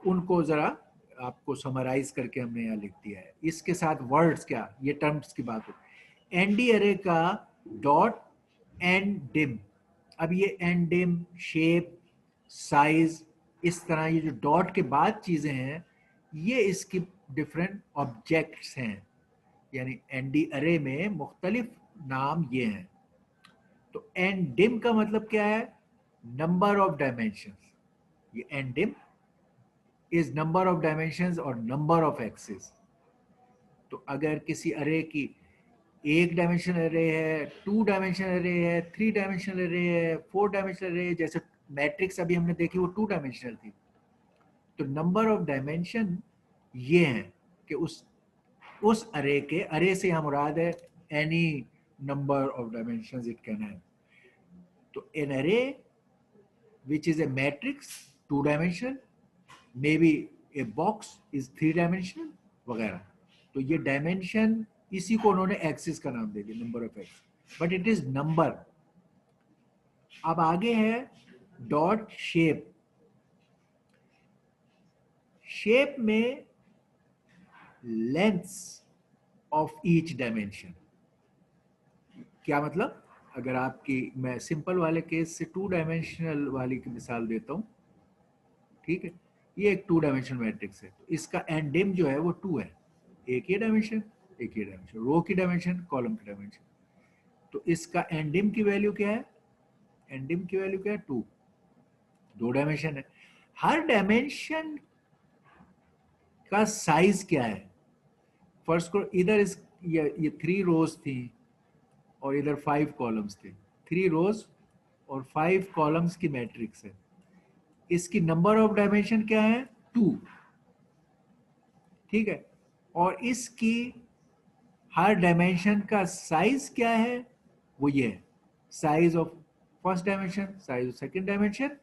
उनको जरा आपको समराइज करके हमने यहाँ लिख दिया है। इसके साथ वर्ड्स क्या, ये टर्म्स की बात हो। एनडी अरे का डॉट एन डिम, अब ये एन डिम, शेप, साइज, इस तरह ये जो डॉट के बाद चीजें हैं, ये इसकी डिफरेंट ऑब्जेक्ट्स हैं, यानी एनडी अरे में मुख्तलिफ नाम ये हैं। तो एन डिम का मतलब क्या है, नंबर ऑफ डायमेंशंस। ये N dim is number of dimensions और नंबर ऑफ एक्सिस। तो अगर किसी अरे की एक डायमेंशनल एरे है, 2 डायमेंशनल एरे है, 3 डायमेंशनल एरे है, 4 डायमेंशनल एरे है। जैसे मैट्रिक्स अभी हमने देखी वो 2 डायमेंशनल थी। तो नंबर ऑफ डायमेंशन ये है कि उस अरे के, अरे से यहाँ मुराद है any number of dimensions it can have. तो एन अरे which is a matrix 2 dimensional, maybe a box is 3 dimensional वगैरह। तो ये डायमेंशन इसी को उन्होंने एक्सिस का नाम दे दिया, number of x, but it is number. अब आगे है डॉट शेप। शेप में लेंथ्स ऑफ ईच डायमेंशन। क्या मतलब? अगर आपकी, मैं सिंपल वाले केस से 2 डायमेंशनल वाली की मिसाल देता हूँ, ठीक है। ये एक 2 डायमेंशनल मैट्रिक्स है, तो इसका एंडिम जो है वो 2 है। एक ये डायमेंशन, एक ये डायमेंशन, रो की डायमेंशन, कॉलम की डायमेंशन। तो इसका एंडिम की वैल्यू क्या है? एंडिम की वैल्यू क्या है? 2। 2 डायमेंशन है। हर डायमेंशन का साइज क्या है? फर्स्ट को इधर ये 3 रोज थी और इधर 5 कॉलम्स थे। 3 रोज और 5 कॉलम्स की मैट्रिक्स है। इसकी नंबर ऑफ डायमेंशन क्या है? 2, ठीक है। और इसकी हर डायमेंशन का साइज क्या है? वो ये है, size of first dimension, size of second dimension.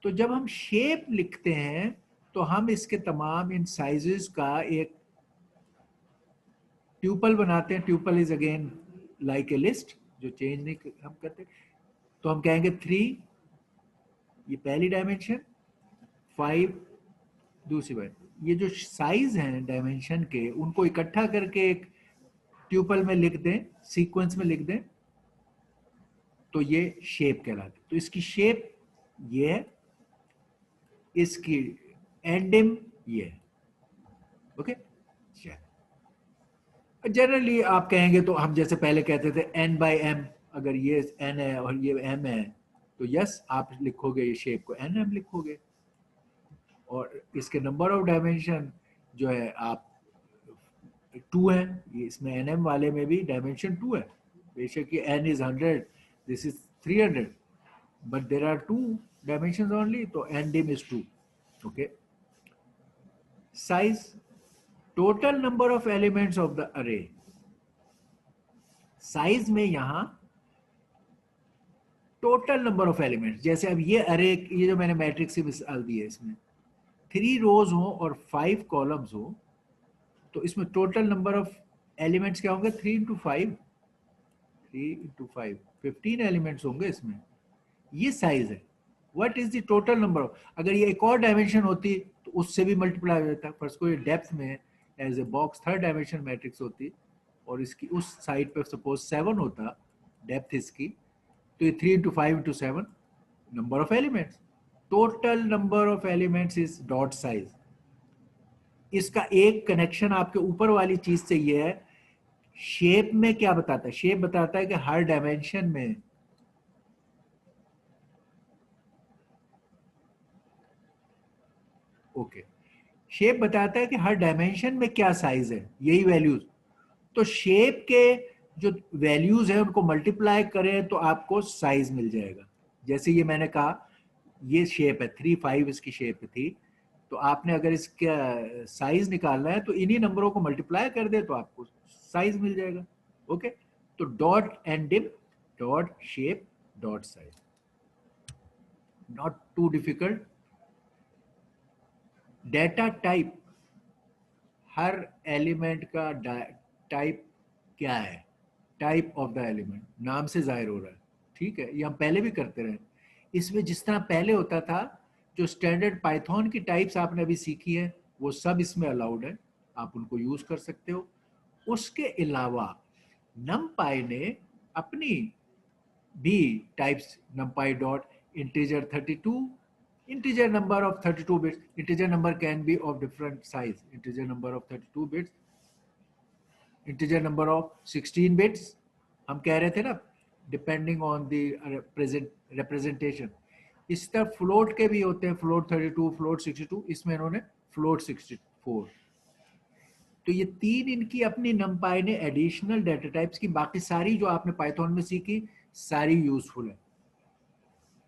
तो जब हम शेप लिखते हैं तो हम इसके तमाम इन साइजेस का एक ट्यूपल बनाते हैं। Tuple is again like a list, जो चेंज नहीं हम करते। तो हम कहेंगे 3 ये पहली डायमेंशन, 5 दूसरी बात। ये जो साइज हैं डायमेंशन के, उनको इकट्ठा करके एक ट्यूपल में लिख दें, सीक्वेंस में लिख दें, तो ये शेप कहलाती है। तो इसकी शेप ये है, इसकी एंडिम ये है। ओके, जनरली आप कहेंगे तो हम जैसे पहले कहते थे n/m, अगर ये n है और ये m है तो यस आप लिखोगे ये शेप को nm लिखोगे। और इसके नंबर ऑफ डायमेंशन जो है आप 2 है। ये इसमें nm वाले में भी डायमेंशन 2 है। बेशक ये n is 100, this is 300, but there are 2 dimensions only, तो ndim is 2. Okay. Size, total number of elements of the array. Size में यहां टोटल नंबर ऑफ एलिमेंट्स, जैसे अब ये अरे, ये जो मैंने मैट्रिक्स की मिसाल दी है, इसमें 3 रोज हो और 5 कॉलम्स हो, तो इसमें टोटल नंबर ऑफ एलिमेंट्स क्या होंगे? 3 into 5, 3 into 5, 15 एलिमेंट्स होंगे इसमें। ये साइज है। What is the total number of? अगर ये एक और डायमेंशन होती तो उससे भी मल्टीप्लाई हो जाता। फर्स्ट को ये डेप्थ में as a box 3rd dimension matrix होती और इसकी उस साइड पे सपोज 7 होता डेप्थ इसकी, तो ये 3 into 5 into 7 number of elements. Total number of elements is dot size. इसका एक कनेक्शन आपके ऊपर वाली चीज से ये है, शेप में क्या बताता है? शेप बताता है कि हर डायमेंशन में शेप बताता है कि हर डायमेंशन में क्या साइज है, यही वैल्यूज। तो शेप के जो वैल्यूज है उनको मल्टीप्लाई करें तो आपको साइज मिल जाएगा। जैसे ये मैंने कहा ये शेप है 3, 5 इसकी शेप थी, तो आपने अगर इसका साइज निकालना है तो इन्हीं नंबरों को मल्टीप्लाई कर दे तो आपको साइज मिल जाएगा। ओके, तो dot ndim, dot shape, dot size, not too difficult. Data type, हर एलिमेंट का टाइप क्या है? टाइप ऑफ द एलिमेंट, नाम से जाहिर हो रहा है, ठीक है। ये हम पहले भी करते रहे। इसमें जिस तरह पहले होता था, जो स्टैंडर्ड पाइथन की टाइप्स आपने अभी सीखी है वो सब इसमें अलाउड है, आप उनको यूज कर सकते हो। उसके अलावा numpy ने अपनी भी types, numpy dot integer 32, integer number of 32 bits. Integer number can be of different size. Integer number of 32 bits, integer number of 16 bits. हम कह रहे थे ना, depending on the representation. इस तरह float के भी होते हैं, float 32, float 62. इसमें इन्होंने float 64. तो तो ये 3 इनकी अपनी numpy ने एडिशनल डाटा टाइप्स की, बाकी सारी जो आपने पाइथन में सीखी सारी यूजफुल है।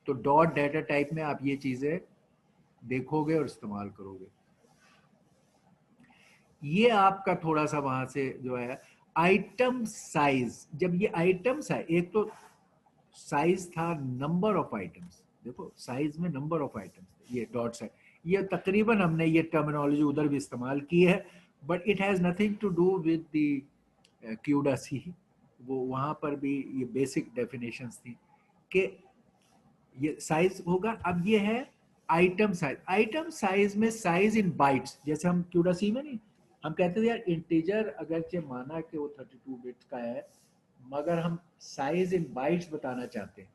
तो डॉट डाटा टाइप में आप ये चीजें देखोगे और इस्तेमाल करोगे। ये आपका थोड़ा सा वहां से जो है आइटम साइज, जब ये आइटम्स है, एक तो साइज था नंबर ऑफ आइटम्स, देखो साइज में नंबर ऑफ आइटम्स, ये डॉट साइज, ये तकरीबन हमने ये टर्मिनोलॉजी उधर भी इस्तेमाल की है, but it has nothing to do with the CUDA C. वो वहां पर भी ये बेसिक डेफिनेशंस थी कि ये साइज होगा। अब ये है आइटम साइज। आइटम साइज में साइज इन बाइट्स, जैसे हम क्यूडासी में नहीं, हम कहते थे यार इंटीजर अगरचे माना कि वो 32 बिट्स का है, मगर हम साइज इन बाइट्स बताना चाहते हैं।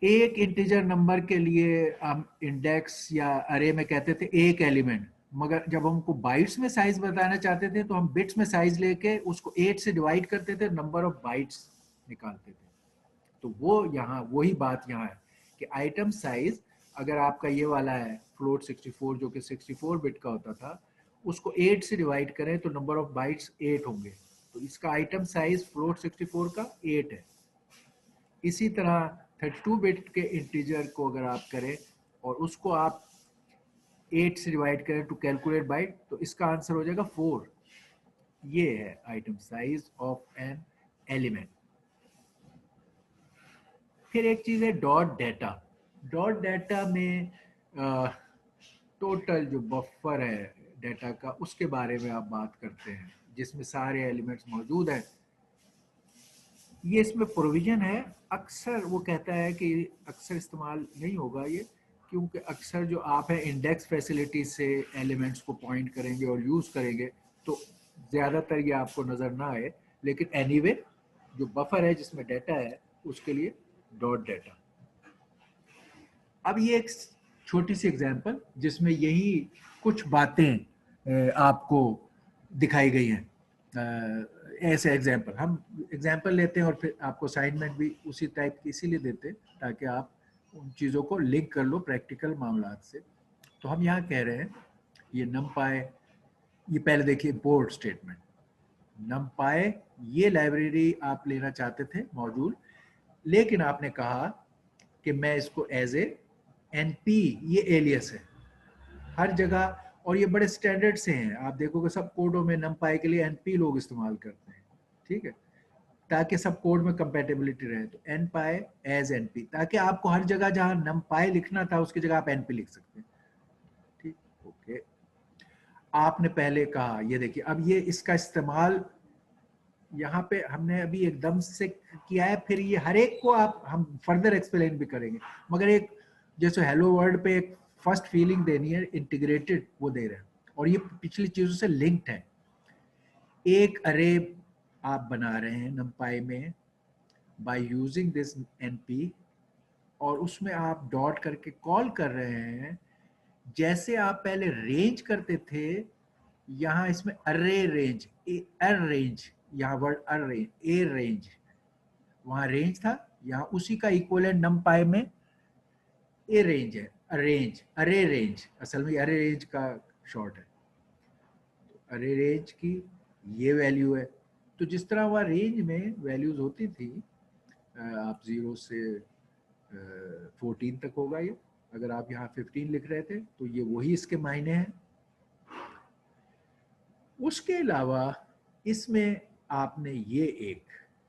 एक इंटीजर नंबर के लिए हम इंडेक्स या अरे में कहते थे एक एलिमेंट, मगर जब हमको बाइट्स में साइज बताना चाहते थे तो हम बिट्स में साइज लेके उसको 8 से डिवाइड करते थे, नंबर ऑफ बाइट्स निकालते थे। तो वो यहाँ वही बात यहाँ है कि आइटम साइज अगर आपका ये वाला है फ्लोट 64 जो कि 64 बिट का होता था, उसको 8 से डिवाइड करें तो नंबर ऑफ बाइट्स 8 होंगे, तो इसका आइटम साइज फ्लोट 64 का 8 है। इसी तरह 32 बिट के इंटीजर को अगर आप करें और उसको आप 8 से डिवाइड करें टू कैलकुलेट बाइट, तो इसका आंसर हो जाएगा 4। ये है item size of an element. फिर एक चीज है डॉट डाटा। डॉट डाटा में टोटल जो बफर है डाटा का उसके बारे में आप बात करते हैं, जिसमें सारे एलिमेंट्स मौजूद हैं। ये इसमें प्रोविजन है, अक्सर वो कहता है कि अक्सर इस्तेमाल नहीं होगा ये, क्योंकि अक्सर जो आप है इंडेक्स फैसिलिटी से एलिमेंट्स को पॉइंट करेंगे और यूज़ करेंगे तो ज़्यादातर ये आपको नज़र ना आए, लेकिन एनीवे जो बफर है जिसमें डाटा है उसके लिए डॉट डाटा। अब ये एक छोटी सी एग्जांपल जिसमें यही कुछ बातें आपको दिखाई गई हैं। ऐसे एग्जांपल हम एग्जांपल लेते हैं और फिर आपको असाइनमेंट भी उसी टाइप की इसीलिए देते हैं ताकि आप उन चीज़ों को लिंक कर लो प्रैक्टिकल मामलात से। तो हम यहाँ कह रहे हैं ये नमपाई, ये पहले देखिए इम्पोर्ट स्टेटमेंट। नमपाई ये लाइब्रेरी आप लेना चाहते थे मॉड्यूल, लेकिन आपने कहा कि मैं इसको एज ए एनपी, ये एलियस है हर जगह और ये बड़े स्टैंडर्ड से हैं। आप देखोगे सब कोडों में नमपाई के लिए एनपी लोग इस्तेमाल करते हैं, ठीक है, ताकि सब कोड में कंपैटिबिलिटी रहे। तो एनपाई एज एनपी, ताकि आपको हर जगह जहां नमपाई लिखना था उसकी जगह आप एनपी लिख सकते हैं, ठीक, ओके। आपने पहले कहा, ये देखिए अब ये इसका इस्तेमाल यहाँ पे हमने अभी एकदम से किया है, फिर ये हर एक को आप हम फर्दर एक्सप्लेन भी करेंगे, मगर एक जैसे हेलो वर्ल्ड पे एक फर्स्ट फीलिंग देनी है, इंटीग्रेटेड वो दे रहे हैं और ये पिछली चीजों से लिंक्ड है। एक अरे आप बना रहे हैं नमपाई में बाय यूजिंग दिस एनपी और उसमें आप डॉट करके कॉल कर रहे हैं, जैसे आप पहले रेंज करते थे। यहाँ इसमें अरे रेंज, अर रेंज, यहाँ word arange, a range, वहाँ रेंज था, यहाँ उसी का इक्वलेंट नमपाई में ए रेंज है, अरेंज, अरे रेंज, असल में अरे रेंज का शॉर्ट है। तो अरे रेंज की ये वैल्यू है। तो जिस तरह वह रेंज में वैल्यूज होती थी, आप 0 से 14 तक होगा ये, अगर आप यहाँ 15 लिख रहे थे तो ये वही इसके मायने हैं। उसके अलावा इसमें आपने ये एक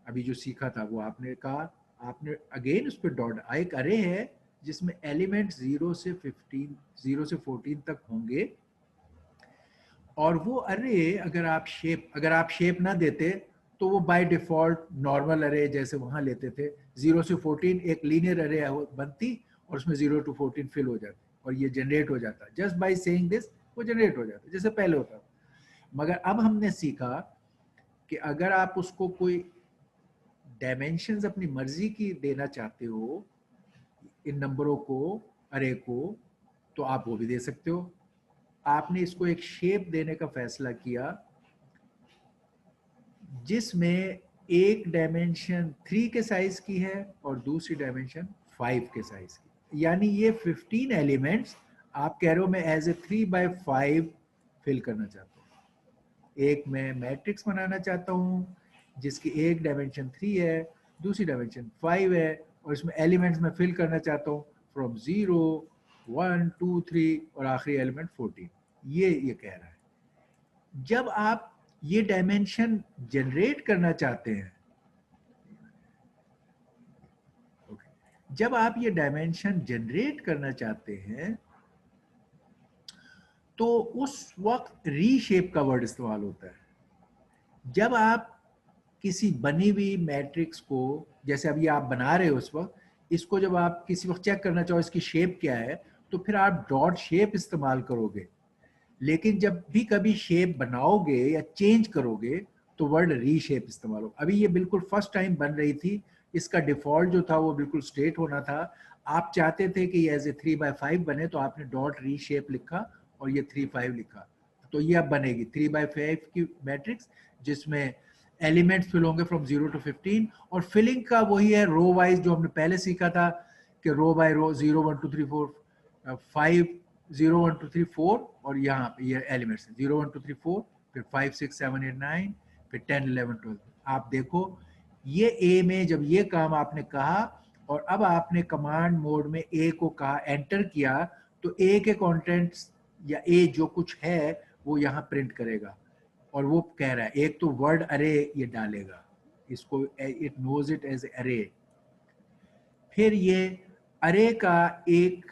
अभी जो सीखा था वो आपने कहा, आपने अगेन उस पर डॉट, एक अरे है जिसमें एलिमेंट 0 से 14 तक होंगे और वो अरे अगर आप शेप ना देते तो वो बाय डिफॉल्ट नॉर्मल अरे जैसे वहां लेते थे 0 से 14 एक लीनियर अरे बनती और उसमें 0 to 14 फिल हो जाती और ये जनरेट हो जाता। जस्ट बाय सेइंग दिस वो जनरेट हो जाता जैसे पहले होता। मगर अब हमने सीखा कि अगर आप उसको कोई डायमेंशंस अपनी मर्जी की देना चाहते हो इन नंबरों को, अरे को, तो आप वो भी दे सकते हो। आपने इसको एक शेप देने का फैसला किया जिसमें एक डायमेंशन 3 के साइज की है और दूसरी डायमेंशन 5 के साइज की, यानी ये 15 एलिमेंट्स आप कह रहे हो मैं एज ए 3/5 फिल करना चाहता हूँ। एक मैं मैट्रिक्स बनाना चाहता हूँ जिसकी एक डायमेंशन 3 है, दूसरी डायमेंशन 5 है, और इसमें एलिमेंट्स में फिल करना चाहता हूँ फ्रॉम 0, 1, 2, 3 और आखिरी एलिमेंट 14। ये कह रहा है। जब आप ये डायमेंशन जनरेट करना चाहते हैं, जब आप ये डायमेंशन जनरेट करना चाहते हैं तो उस वक्त रीशेप का वर्ड इस्तेमाल होता है। जब आप किसी बनी हुई मैट्रिक्स को, जैसे अभी आप बना रहे हो उस वक्त, इसको जब आप किसी वक्त चेक करना चाहो इसकी शेप क्या है, तो फिर आप डॉट शेप इस्तेमाल करोगे। लेकिन जब भी कभी शेप बनाओगे या चेंज करोगे तो वर्ड रीशेप इस्तेमाल हो। अभी ये बिल्कुल फर्स्ट टाइम बन रही थी, इसका डिफॉल्ट जो था वो बिल्कुल स्ट्रेट होना था। आप चाहते थे कि ये एज ए 3/5 बने, तो आपने डॉट रीशेप लिखा और ये 3/5 लिखा, तो ये अब बनेगी 3/5 की मैट्रिक्स जिसमें एलिमेंट्स फिल होंगे फ्रॉम 0 to 15, और फिलिंग का वही है रो वाइज जो हमने पहले सीखा था कि रो बाय रो 0 1 2 3 4 5 0 1 2 3 4, और यहाँ पे ये एलिमेंट्स 0 1 2 3 4, फिर 5 6 7 8 9, फिर 10 11 12। आप देखो ये ए में जब ये काम आपने कहा और अब आपने कमांड मोड में ए को कहा, एंटर किया, तो ए के कंटेंट्स या ए जो कुछ है वो यहाँ प्रिंट करेगा। और वो कह रहा है एक तो वर्ड अरे ये डालेगा, इसको इट नोज इट एज अरे। फिर ये अरे का एक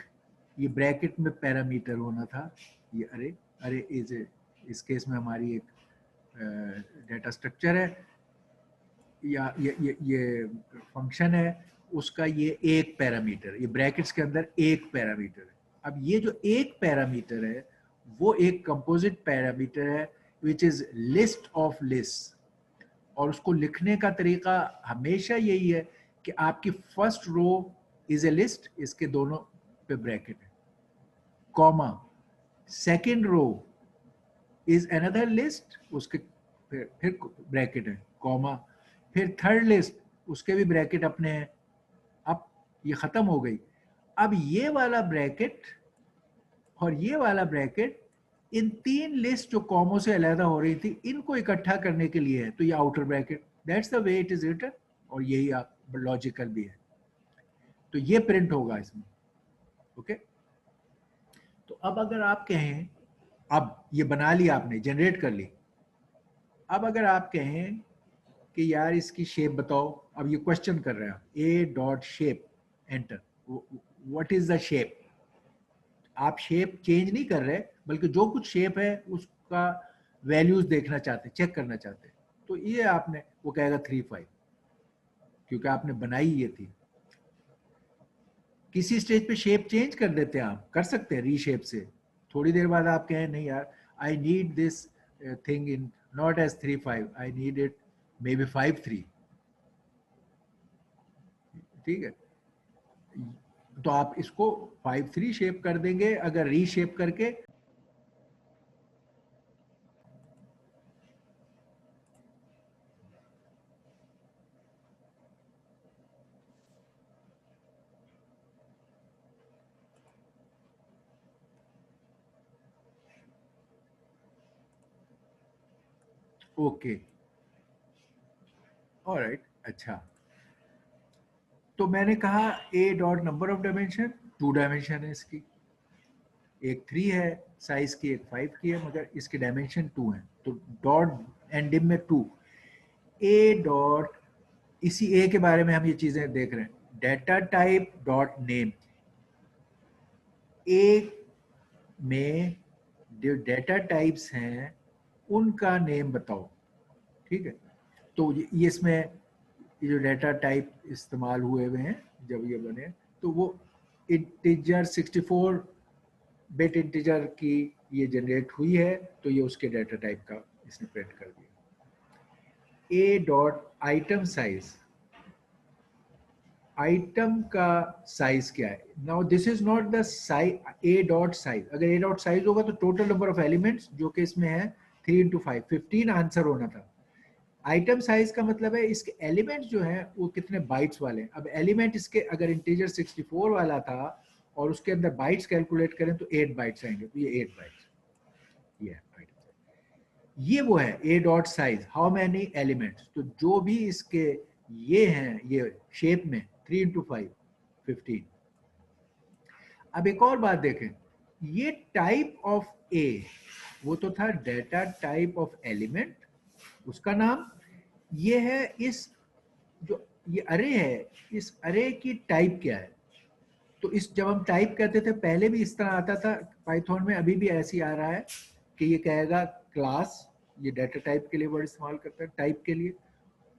ये ब्रैकेट में पैरामीटर होना था, ये अरे इज इस केस में हमारी एक डेटा स्ट्रक्चर है या ये फंक्शन है, उसका ये एक पैरामीटर, ये ब्रैकेट्स के अंदर एक पैरामीटर है। अब ये जो एक पैरामीटर है वो एक कंपोजिट पैरामीटर है which is list of list, और उसको लिखने का तरीका हमेशा यही है कि आपकी first row is a list, इसके दोनों पे ब्रैकेट है, comma, second row is another list, उसके फिर ब्रैकेट है, कॉमा, फिर थर्ड लिस्ट उसके भी ब्रैकेट अपने हैं। अब ये खत्म हो गई। अब ये वाला ब्रैकेट और ये वाला ब्रैकेट, इन तीन लिस्ट जो कॉमो से अलग हो रही थी, इनको इकट्ठा करने के लिए है, तो ये outer bracket, that's the way it is written, और यही आप लॉजिकल भी है, तो ये प्रिंट होगा इसमें। ओके, तो अब अगर आप कहें, अब ये बना लिया आपने, जनरेट कर ली, अब अगर आप कहें कि यार इसकी शेप बताओ, अब ये क्वेश्चन कर रहे हैं ए dot shape, enter, what is the shape. आप शेप चेंज नहीं कर रहे, बल्कि जो कुछ शेप है उसका वैल्यूज देखना चाहते, चेक करना चाहते, तो ये आपने, वो कहेगा 3/5, क्योंकि आपने बनाई ये थी। किसी स्टेज पे शेप चेंज कर देते हैं, आप कर सकते हैं रीशेप से, थोड़ी देर बाद आप कहें नहीं यार I need this thing in not as 3/5, I need it maybe 5/3, ठीक है, तो आप इसको 5/3 शेप कर देंगे अगर रीशेप करके। ओके, ऑलराइट, अच्छा, तो मैंने कहा ए dot number of dimension, 2 dimension है इसकी, एक 3 है साइज की, एक 5 की है, मगर इसके डायमेंशन 2 है, तो डॉट एंड में 2। ए डॉट, इसी ए के बारे में हम ये चीजें देख रहे हैं, डेटा टाइप डॉट नेम, ए में जो डेटा टाइप्स हैं उनका नेम बताओ, ठीक है। तो ये इसमें ये जो डेटा टाइप इस्तेमाल हुए हुए हैं जब ये बने, तो वो इंटीजर 64 बिट इंटीजर की ये जनरेट हुई है, तो ये उसके डेटा टाइप का इसने प्रिंट कर दिया। ए डॉट आइटम साइज, आइटम का साइज क्या है, now this is not the size, A dot size, अगर ए डॉट साइज होगा तो टोटल नंबर ऑफ एलिमेंट्स जो कि इसमें है 3 × 5 15 आंसर होना था। आइटम साइज का मतलब है इसके एलिमेंट्स जो हैं वो कितने बाइट्स वाले हैं। अब एलिमेंट इसके अगर इंटीजर 64 वाला था और उसके अंदर बाइट्स कैलकुलेट करें तो 8 बाइट्स आएंगे, तो ये 8 बाइट्स, ये है। ये वो है a dot size, how many elements. तो जो भी इसके ये हैं, ये शेप में 3 इंटू 5 15। अब एक और बात देखें, ये टाइप ऑफ ए, वो तो था डेटा टाइप ऑफ एलिमेंट, उसका नाम। ये है इस जो ये अरे है, इस अरे की टाइप क्या है। तो इस जब हम टाइप कहते थे पहले भी इस तरह आता था पाइथन में, अभी भी ऐसे ही आ रहा है कि ये कहेगा क्लास, ये डाटा टाइप के लिए वर्ड इस्तेमाल करता है टाइप के लिए।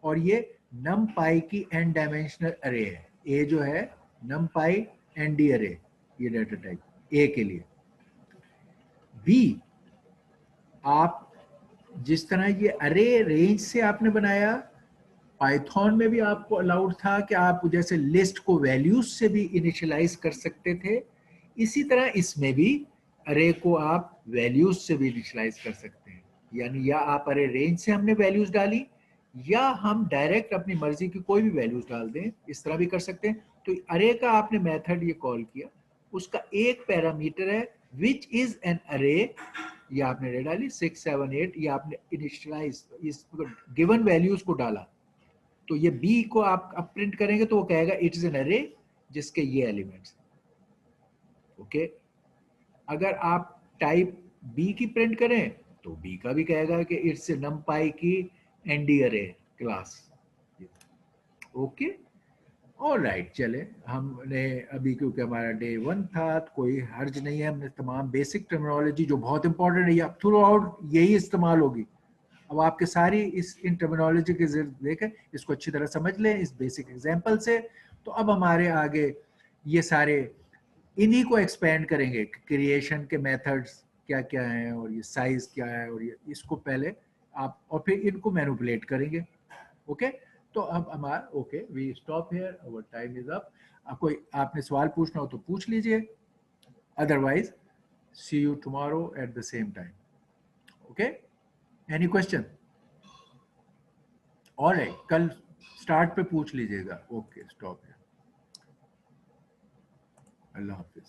और ये नम पाई की एन डायमेंशनल अरे है, ए जो है नम पाई एन डी अरे, ये डाटा टाइप ए के लिए। बी, आप जिस तरह ये अरे रेंज से आपने बनाया, पाइथन में भी आपको अलाउड था कि आप जैसे लिस्ट को वैल्यूज से भी इनिशियलाइज कर सकते थे, इसी तरह इसमें भी अरे को आप वैल्यूज से भी इनिशियलाइज कर सकते हैं। यानी या आप अरे रेंज से हमने वैल्यूज डाली, या हम डायरेक्ट अपनी मर्जी की कोई भी वैल्यूज डाल दें, इस तरह भी कर सकते हैं। तो अरे का आपने मेथड ये कॉल किया, उसका एक पैरामीटर है विच इज एन अरे, ये आपने अरे डाली 6 7 8, ये आपने इनिशियलाइज इस गिवन वैल्यूज को डाला। तो ये बी को आप अब प्रिंट करेंगे तो वो कहेगा इट इज एन अरे जिसके ये एलिमेंट्स। ओके, अगर आप टाइप बी की प्रिंट करें तो बी का भी कहेगा कि इट्स नमपाई की एनडी अरे क्लास। ओके, ऑलराइट, चले हमने अभी, क्योंकि हमारा डे 1 था तो कोई हर्ज नहीं है, हमने तमाम बेसिक टर्मिनोलॉजी जो बहुत इंपॉर्टेंट है अब थ्रू आउट यही इस्तेमाल होगी। अब आपके सारी इन टर्मिनोलॉजी के देखें, इसको अच्छी तरह समझ लें इस बेसिक एग्जांपल से। तो अब हमारे आगे ये सारे इन्हीं को एक्सपेंड करेंगे, क्रिएशन के मेथड्स क्या क्या हैं और ये साइज क्या है, और ये इसको पहले आप और फिर इनको मैनिपुलेट करेंगे। ओके, तो अब हमारा okay, we stop here, our time is up. कोई आपने सवाल पूछना हो तो पूछ लीजिए, otherwise see you tomorrow at the same time. Okay, any question? Alright, कल स्टार्ट पे पूछ लीजिएगा। ओके, स्टॉप है। अल्लाह हाफिज।